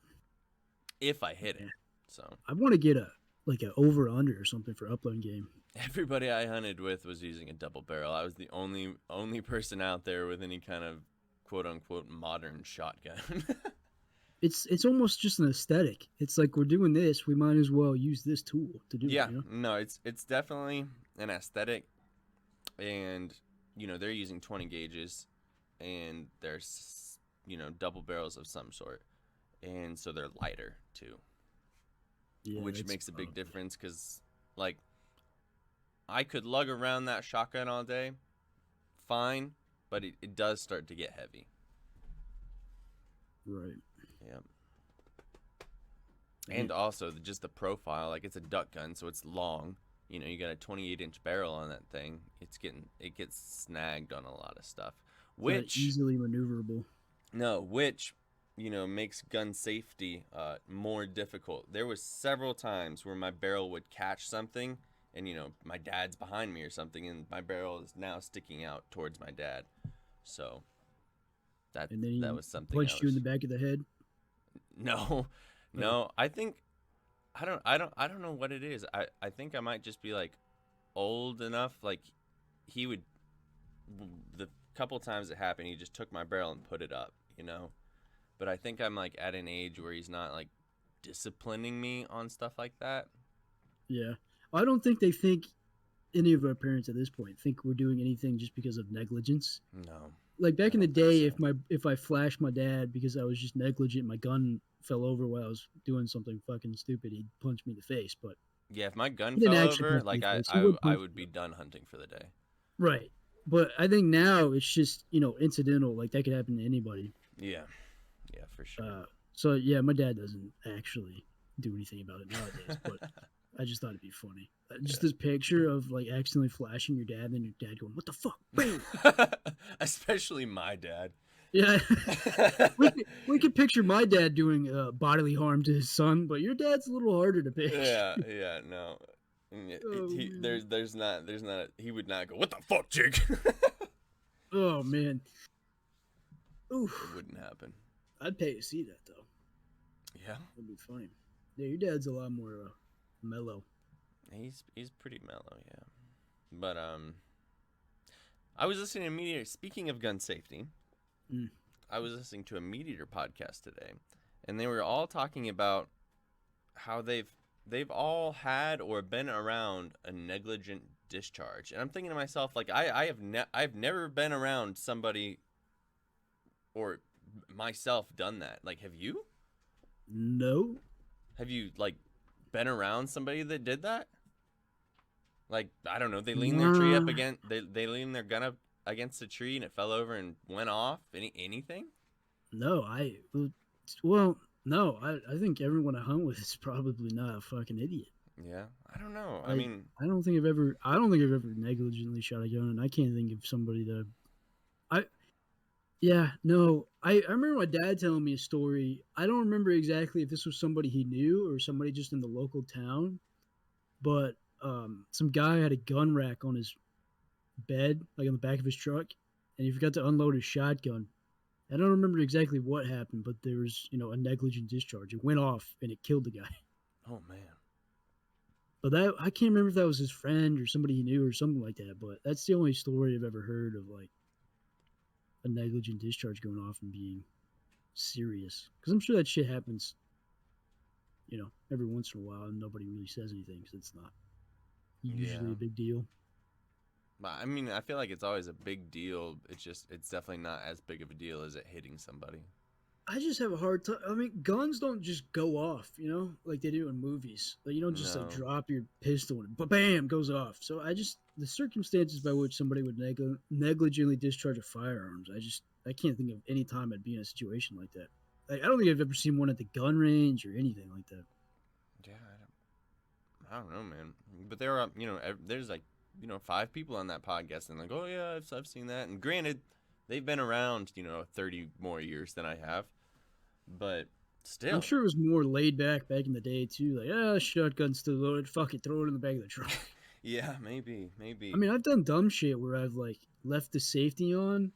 If I hit it. So I want to get an over under or something for upland game. Everybody I hunted with was using a double barrel. I was the only person out there with any kind of quote unquote modern shotgun. It's almost just an aesthetic. It's like we're doing this, we might as well use this tool to do it. You know? No, it's definitely an aesthetic, and they're using 20 gauges, and there's double barrels of some sort, and so they're lighter too, which makes a big difference because like I could lug around that shotgun all day, fine, but it does start to get heavy. Right. Yeah. And also just the profile, like it's a duck gun, so it's long. You got a 28-inch barrel on that thing. It gets snagged on a lot of stuff, which easily maneuverable. No, which makes gun safety more difficult. There was several times where my barrel would catch something, and my dad's behind me or something, and my barrel is now sticking out towards my dad. So that was something. Punched you in the back of the head. No. I think I don't know what it is. I think I might just be like old enough. Like he would, the couple times it happened, he just took my barrel and put it up. But I think I'm like at an age where he's not like disciplining me on stuff like that. Yeah, I don't think they think any of our parents at this point think we're doing anything just because of negligence. No. Like back in the day, if I flashed my dad because I was just negligent, my gun fell over while I was doing something fucking stupid, he'd punch me in the face. But yeah, if my gun fell over, like I would be done hunting for the day. Right, but I think now it's just incidental. Like that could happen to anybody. Yeah, for sure. So yeah, my dad doesn't actually do anything about it nowadays, but I just thought it'd be funny. Just this picture of like accidentally flashing your dad, and your dad going, "What the fuck?" Bam! Especially my dad. Yeah, we could picture my dad doing bodily harm to his son, but your dad's a little harder to picture. Yeah, no. There's not. He would not go, "What the fuck, Jake?" Oh man. Oof. It wouldn't happen. I'd pay to see that though. Yeah, that'd be funny. Yeah, your dad's a lot more mellow. He's pretty mellow, yeah. But I was listening to Meat Eater. Speaking of gun safety, I was listening to a Meat Eater podcast today, and they were all talking about how they've all had or been around a negligent discharge. And I'm thinking to myself, like I've never been around somebody or myself done that. Like, have you? No. Have you like been around somebody that did that? Like, I don't know, they leaned their tree up against they leaned their gun up against a tree and it fell over and went off. Anything? No, I think everyone I hunt with is probably not a fucking idiot. Yeah, I don't know. I don't think I've ever negligently shot a gun, and I can't think of somebody that I remember my dad telling me a story. I don't remember exactly if this was somebody he knew or somebody just in the local town, but some guy had a gun rack on his bed, like on the back of his truck, and he forgot to unload his shotgun. I don't remember exactly what happened, but there was, a negligent discharge. It went off and it killed the guy. Oh man. But I can't remember if that was his friend or somebody he knew or something like that, but that's the only story I've ever heard of like a negligent discharge going off and being serious. Because I'm sure that shit happens, every once in a while, and nobody really says anything because it's not usually Yeah. a big deal. But I mean, I feel like it's always a big deal. It's definitely not as big of a deal as it hitting somebody. I just have a hard time. I mean, guns don't just go off, like they do in movies. Like, you don't just like No. drop your pistol and bam goes off. So the circumstances by which somebody would negligently discharge a firearms, I can't think of any time I'd be in a situation like that. Like, I don't think I've ever seen one at the gun range or anything like that. Yeah, I don't know, man. But there are, there's like, 5 people on that podcast, and like, oh yeah, I've seen that. And granted, they've been around, 30 more years than I have, but still. I'm sure it was more laid back in the day too. Like, shotgun's still loaded. Fuck it, throw it in the back of the truck. Yeah, maybe. I mean, I've done dumb shit where I've like left the safety on,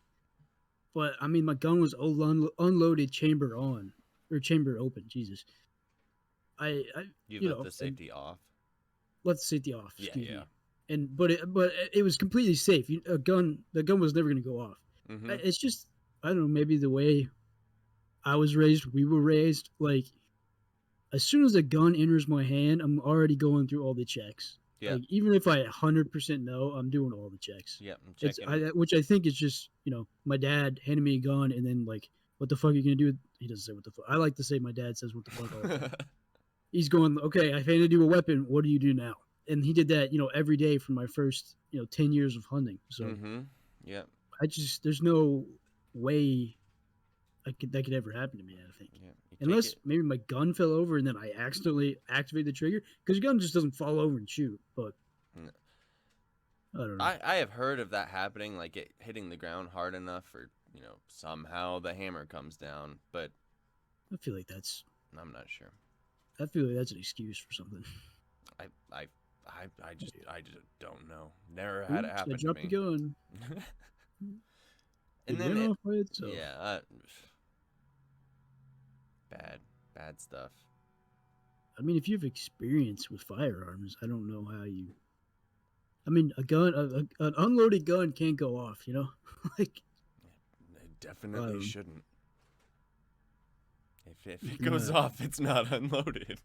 but I mean, my gun was unloaded, chamber on or chamber open. Jesus, I You left the safety off. Left the safety off. Yeah, Excuse yeah. me. And but it was completely safe. The gun was never going to go off. Mm-hmm. It's just, I don't know, maybe the way I was raised, we were raised, like as soon as the gun enters my hand, I'm already going through all the checks. Yeah. Like, even if I 100% know, I'm doing all the checks. Yeah, I'm checking. Which I think is just, my dad handed me a gun and then like, what the fuck are you gonna do? He doesn't say what the fuck. I like to say my dad says what the fuck all the time. He's going, okay, I've handed you a weapon. What do you do now? And he did that, every day for my first, 10 years of hunting. So Yeah. there's no way that could ever happen to me, I think. Yeah. Unless maybe my gun fell over and then I accidentally activated the trigger, because your gun just doesn't fall over and shoot. But no. I don't know. I have heard of that happening, like it hitting the ground hard enough, or somehow the hammer comes down. But I feel like that's. I'm not sure. I feel like that's an excuse for something. I just don't know. Never had it happen to drop me. the gun. And then then off by itself. Yeah. Bad stuff. I mean, if you have experience with firearms, I don't know how you. I mean, a gun, an unloaded gun can't go off, like. It definitely shouldn't. If it goes off, it's not unloaded.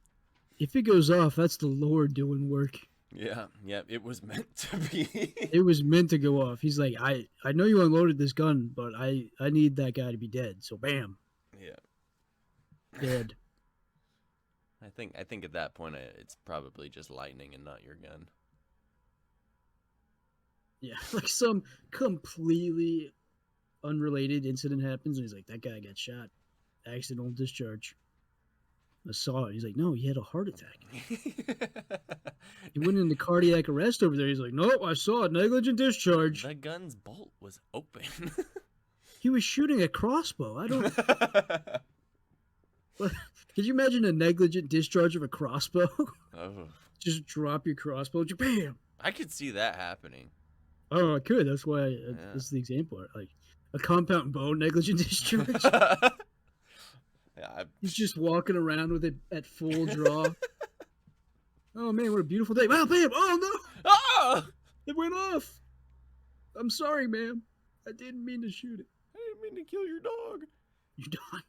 If it goes off, that's the Lord doing work. Yeah, it was meant to be. It was meant to go off. He's like, I know you unloaded this gun, but I need that guy to be dead. So bam. Yeah. Dead. I think at that point it's probably just lightning and not your gun. Yeah, like some completely unrelated incident happens, and he's like, that guy got shot. Accidental discharge. I saw it. He's like, no, he had a heart attack. He went into cardiac arrest over there. He's like, nope, I saw it. Negligent discharge. The gun's bolt was open. He was shooting a crossbow. I don't. Could you imagine a negligent discharge of a crossbow? Oh. Just drop your crossbow, bam. I could see that happening. Oh, I could. That's why this is the example. Like a compound bow negligent discharge. Yeah, He's just walking around with it at full draw. Oh man, what a beautiful day! Wow, bam! Oh no! Ah! It went off. I'm sorry, ma'am. I didn't mean to shoot it. I didn't mean to kill your dog. Your dog.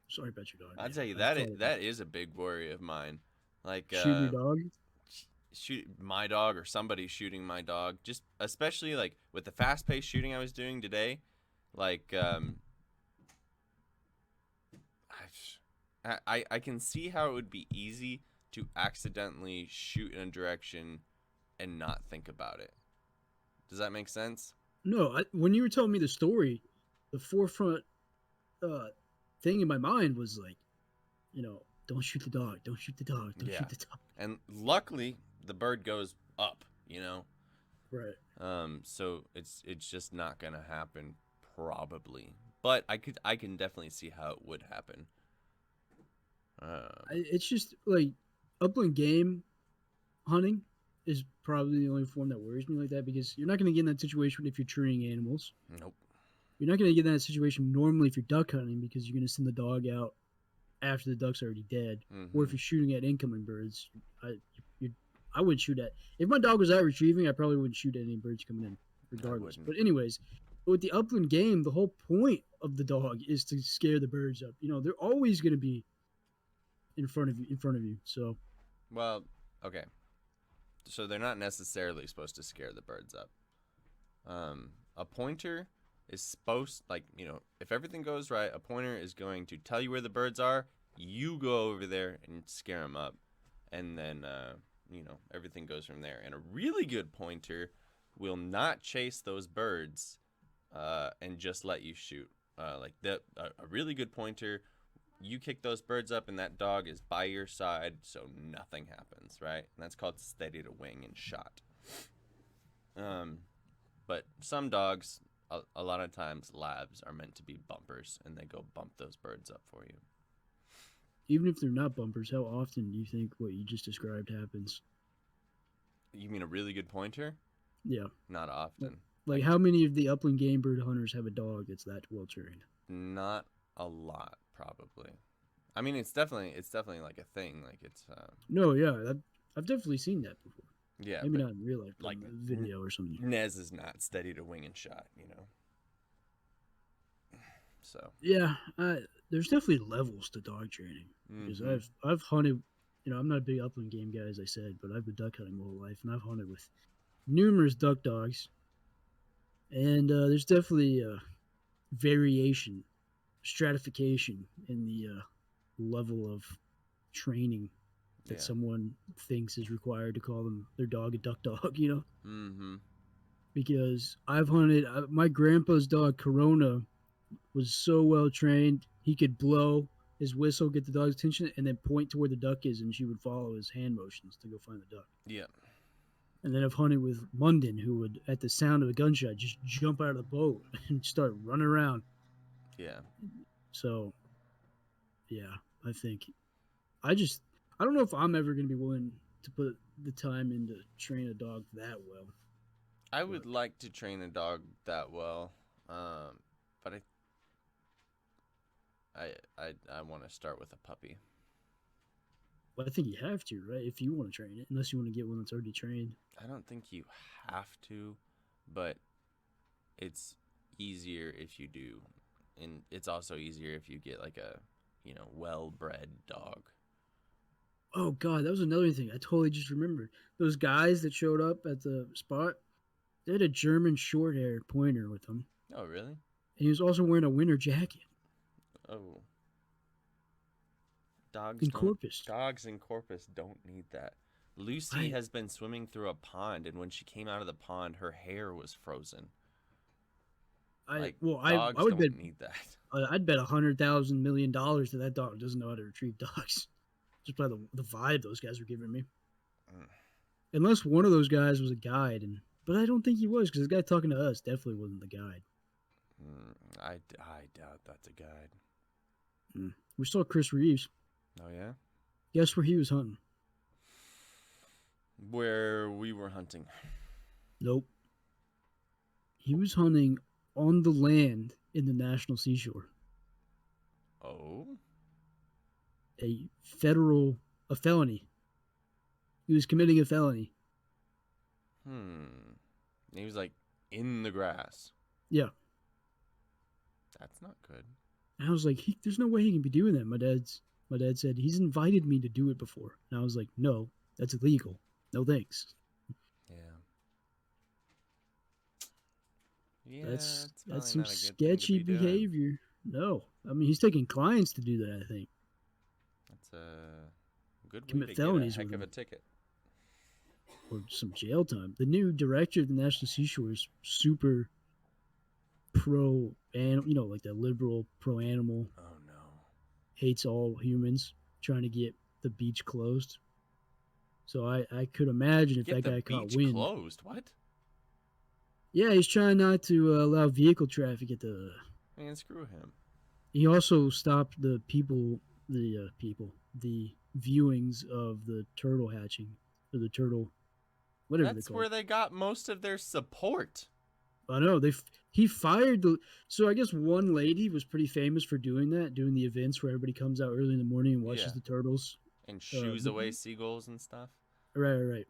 Sorry about your dog. I'll tell you that is a big worry of mine. Like shooting your dog. Shoot my dog or somebody shooting my dog. Just especially like with the fast-paced shooting I was doing today, like I can see how it would be easy to accidentally shoot in a direction and not think about it. Does that make sense? No, when you were telling me the story, the forefront thing in my mind was like, don't shoot the dog, don't shoot the dog, don't shoot the dog. And luckily, the bird goes up, Right. So it's just not gonna happen probably, but I can definitely see how it would happen. It's just like upland game hunting is probably the only form that worries me like that, because you're not going to get in that situation if you're treeing animals. Nope. You're not going to get in that situation normally if you're duck hunting, because you're going to send the dog out after the duck's already dead. Mm-hmm. Or if you're shooting at incoming birds, I wouldn't shoot at. If my dog was out retrieving, I probably wouldn't shoot at any birds coming in, regardless. But anyways, with the upland game, the whole point of the dog is to scare the birds up. They're always going to be in front of you. So Well, okay. So they're not necessarily supposed to scare the birds up. A pointer is supposed, if everything goes right, a pointer is going to tell you where the birds are. You go over there and scare them up, and then everything goes from there. And a really good pointer will not chase those birds, and just let you shoot. A really good pointer, you kick those birds up, and that dog is by your side, so nothing happens, right? And that's called steady to wing and shot. But some dogs, a lot of times, labs are meant to be bumpers, and they go bump those birds up for you. even if they're not bumpers, how often do you think what you just described happens? You mean a really good pointer? Yeah. Not often. Like, how many of the upland game bird hunters have a dog that's that well trained? Not a lot, probably. I mean, it's definitely like a thing. Like it's. No, yeah, I've definitely seen that before. Yeah. Maybe not in real life, but like in a video or something. Nez is not steady to wing and shot, So. Yeah, there's definitely levels to dog training because I've hunted. I'm not a big upland game guy, as I said, but I've been duck hunting my whole life, and I've hunted with numerous duck dogs. And there's definitely variation, stratification in the level of training that someone thinks is required to call their dog a duck dog, Mm-hmm. Because I've hunted, my grandpa's dog, Corona, was so well trained, he could blow his whistle, get the dog's attention, and then point to where the duck is, and she would follow his hand motions to go find the duck. Yeah. And then I've hunted with Munden, who would, at the sound of a gunshot, just jump out of the boat and start running around. Yeah. So, yeah, I don't know if I'm ever going to be willing to put the time in to train a dog that well. I would like to train a dog that well, but I want to start with a puppy. Well, I think you have to, right? If you want to train it, unless you want to get one that's already trained. I don't think you have to, but it's easier if you do, and it's also easier if you get like a well-bred dog. Oh God, that was another thing I totally just remembered. Those guys that showed up at the spot, they had a German short-haired pointer with them. Oh, really? And he was also wearing a winter jacket. Oh. Dogs in Corpus don't need that. Lucy has been swimming through a pond, and when she came out of the pond, her hair was frozen. I dogs would don't need that. I'd bet $100,000 million that dog doesn't know how to retrieve dogs. Just by the vibe those guys were giving me. Unless one of those guys was a guide, but I don't think he was, because the guy talking to us definitely wasn't the guide. I doubt that's a guide. We saw Chris Reeves. Oh, yeah? Guess where he was hunting? Where we were hunting. Nope. He was hunting on the land in the National Seashore. Oh? A felony. He was committing a felony. He was like in the grass. Yeah. That's not good. And I was like, there's no way he can be doing that. My dad said, he's invited me to do it before. And I was like, no, that's illegal. No thanks. Yeah. That's some sketchy behavior. No. I mean, he's taking clients to do that, I think. That's a good way to get a heck of a ticket. Or some jail time. The new director of the National Seashore is super pro-animal, like the liberal pro-animal. Oh, no. Hates all humans, trying to get the beach closed. So I could imagine if that guy caught wind. Closed? What? Yeah, he's trying not to allow vehicle traffic at the... Man, screw him. He also stopped the viewings of the turtle hatching, or the turtle, whatever. That's where they got most of their support. I know he fired so I guess one lady was pretty famous for doing the events where everybody comes out early in the morning and watches the turtles and shoos away seagulls and stuff. Right.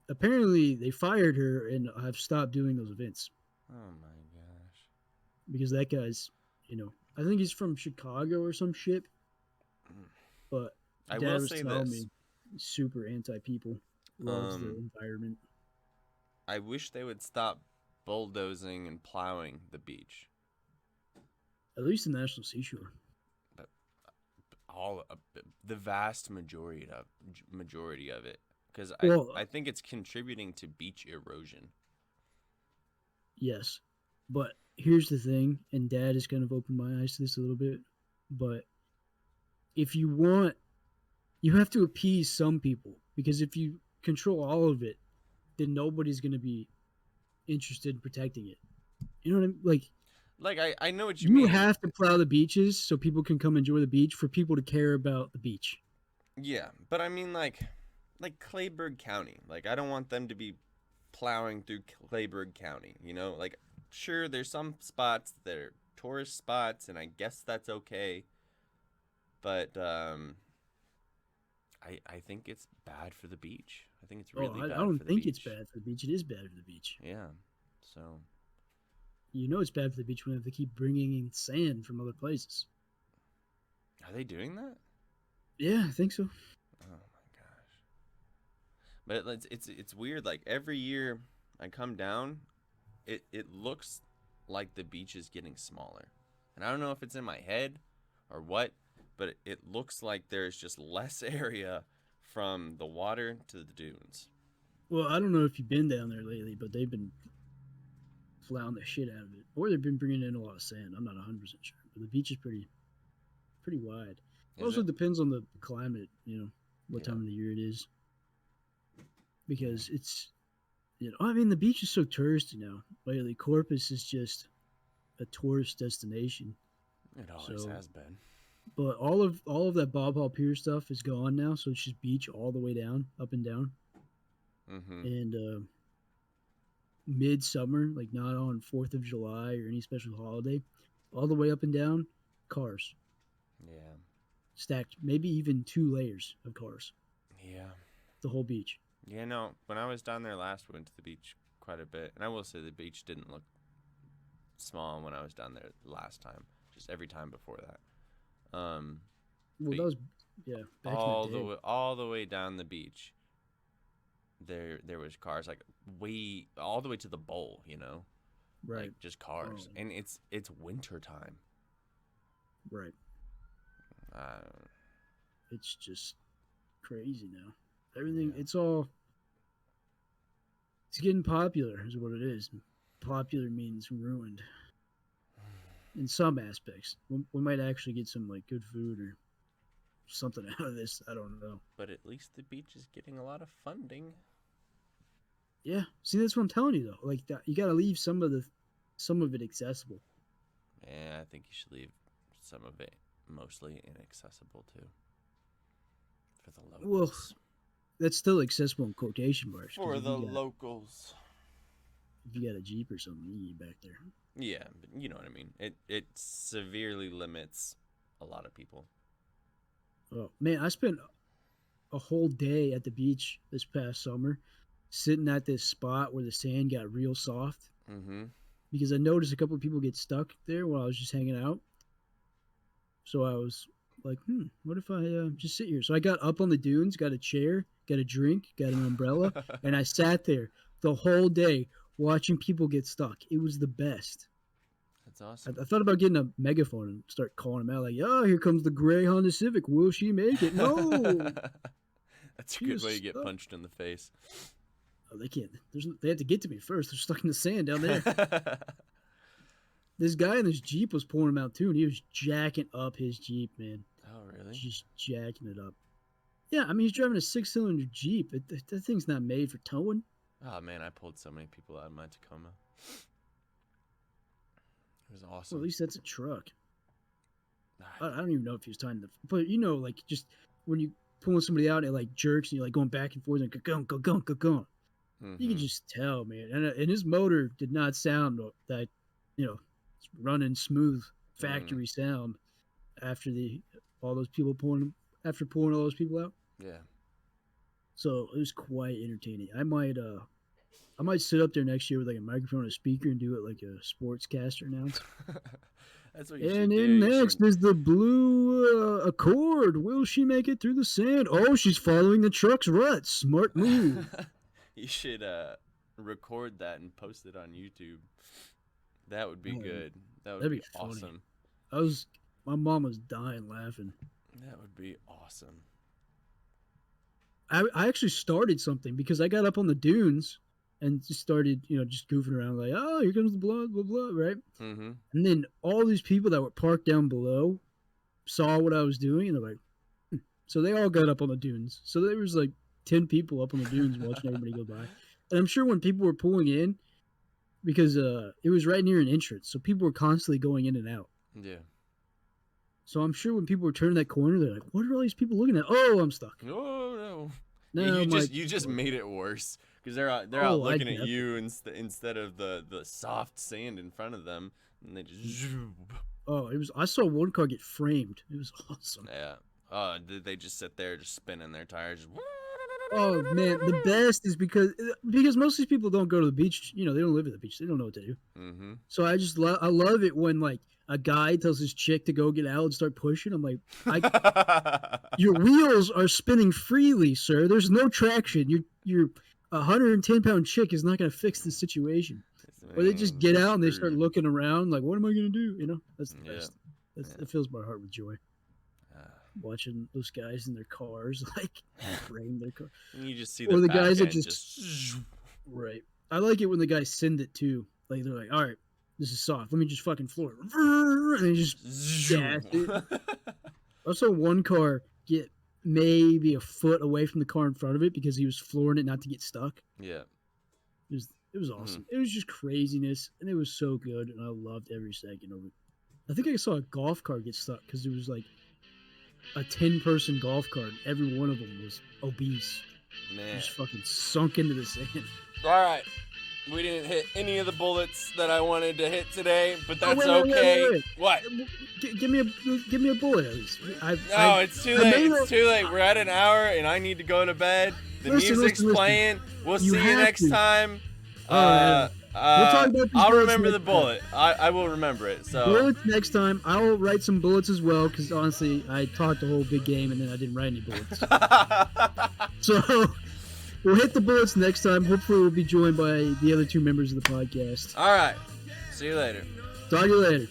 Apparently they fired her and have stopped doing those events. Oh my gosh. because that guy's, I think he's from Chicago or some shit. But I Dad will was say telling this. me, he's super anti people, loves the Um, environment. I wish they would stop bulldozing and plowing the beach. At least the National Seashore. But all the vast majority of it, because Well, I think it's contributing to beach erosion. yes, but here's the thing, and Dad has kind of opened my eyes to this a little bit. But if you want, you have to appease some people, because if you control all of it, then nobody's going to be interested in protecting it. You know what I mean? Like, Like I know what you you mean. have to plow the beaches so people can come enjoy the beach for people to care about the beach. Yeah, but I mean like Clayburgh County. Like I don't want them to be plowing through Clayburgh County. You know, like sure there's some spots that are tourist spots, and I guess that's okay. But I think it's bad for the beach. I think it's Oh, really I bad don't for the think it's beach. bad for the beach. It is bad for the beach. Yeah. So You know it's bad for the beach when they keep bringing in sand from other places. are they doing that? Yeah, I think so. Oh my gosh. But it's weird. Like every year I come down, it looks like the beach is getting smaller, and I don't know if it's in my head or what, but it looks like there's just less area from the water to the dunes. Well, I don't know if you've been down there lately, but they've been plowing the shit out of it, or they've been bringing in a lot of sand. I'm not 100% sure, but the beach is pretty wide. It Is also it? depends on the climate, what Yeah. time of the year it is, Yeah. because it's I mean the beach is so touristy now. Lately, Corpus is just a tourist destination. It always So, has been. but all of that Bob Hall Pier stuff is gone now, so it's just beach all the way down, up and down, Mm-hmm. and midsummer, like not on 4th of July or any special holiday, all the way up and down, cars Yeah. stacked, maybe even 2 layers of cars, Yeah. the whole beach. Yeah. No. When I was down there last, we went to the beach quite a bit, and I will say the beach didn't look small when I was down there last time. Just every time before that. Well, But that was yeah, back in the day. all the way down the beach, there was cars like way all the way to the bowl. You know, Right. like just Oh, cars, and it's winter time. right. Uh, It's just crazy now. Everything, yeah. it's getting popular, is what it is. Popular means ruined in some aspects. We might actually get some like good food or something out of this. I don't know. But at least the beach is getting a lot of funding. Yeah, see, that's what I'm telling you though. Like that, you got to leave some of it accessible. Yeah, I think you should leave some of it mostly inaccessible too for the Well, locals. that's still accessible in quotation marks, because For the locals. if you got a Jeep or something, you can get back there. Yeah, but you know what I mean. It severely limits a lot of people. Oh man, I spent a whole day at the beach this past summer, sitting at this spot where the sand got real soft, Mm-hmm. because I noticed a couple of people get stuck there while I was just hanging out. So I was like, what if I just sit here? So I got up on the dunes, got a chair, got a drink, got an umbrella, and I sat there the whole day watching people get stuck. It was the best. That's I, awesome. I thought about getting a megaphone and start calling them out like, "Oh, here comes the gray Honda Civic. Will she make it? No, That's a she good is way to get stuck." punched in the face. Oh, they can't. They have to get to me first. They're stuck in the sand down there. This guy in this Jeep was pulling him out too, and he was jacking up his Jeep, man. Oh, really? Just jacking it up. Yeah, I mean, he's driving a 6-cylinder Jeep. That thing's not made for towing. Oh, man, I pulled so many people out of my Tacoma. It was Well, awesome. at least that's a truck. I Ah, don't even know if he was tying the. But like just when you pulling somebody out and it like jerks and you're like going back and forth and go go go go go. You can mm-hmm. just tell, man. And his motor did not sound that, running smooth Mm, factory sound after all those people pulling all those people out. yeah. So it was quite entertaining. I might I might sit up there next year with like a microphone and a speaker and do it like a sportscaster announce. That's what you And should do. in You next should... is the blue Accord. Will she make it through the sand? Oh, she's following the truck's rut. Smart move. You should record that and post it on YouTube. That would be good. That would that'd be be funny. awesome. My mom was dying laughing. That would be awesome. I actually started something because I got up on the dunes and just started, just goofing around like, oh, here comes the blood, blah, blah, right? Mm-hmm. And then all these people that were parked down below saw what I was doing, and they're like, so they all got up on the dunes. So there was like 10 people up on the dunes watching everybody go by. And I'm sure when people were pulling in, because it was right near an entrance, so people were constantly going in and out. Yeah. So I'm sure when people were turning that corner, they're like, what are all these people looking at? Oh, I'm stuck. Oh, no. No, you just made it worse because they're out looking at you instead of the soft sand in front of them, and they just. Oh, I saw one car get framed. It was awesome. Yeah. Did they just sit there just spinning their tires? Oh man, the best is because most of these people don't go to the beach. They don't live at the beach. They don't know what to do. Mm-hmm. So I just I love it when like a guy tells his chick to go get out and start pushing. I'm like, your wheels are spinning freely, sir. There's no traction. Your 110-pound chick is not going to fix the situation. Or they just get out and they start looking around like, what am I going to do? That's the best. It fills my heart with joy. Watching those guys in their cars, like, frame their car. You just see the guys that just... Right. I like it when the guys send it, too. Like, they're like, all right, this is soft. Let me just fucking floor it. And they just gas it. I saw one car get maybe a foot away from the car in front of it because he was flooring it not to get stuck. Yeah. It was awesome. It was just craziness, and it was so good, and I loved every second of it. I think I saw a golf cart get stuck because it was like a 10-person golf cart. Every one of them was obese. Man. Just fucking sunk into the sand. All right. We didn't hit any of the bullets that I wanted to hit today, but that's wait, okay. Wait. What? Give me a bullet at least. It's too late. It's too late. We're at an hour, and I need to go to bed. The music's playing. We'll see you next time. We'll talk about I'll remember the bullet. I will remember it. So bullets next time. I will write some bullets as well because honestly, I talked a whole big game and then I didn't write any bullets. So we'll hit the bullets next time. Hopefully, we'll be joined by the other two members of the podcast. All right. See you later. Talk to you later.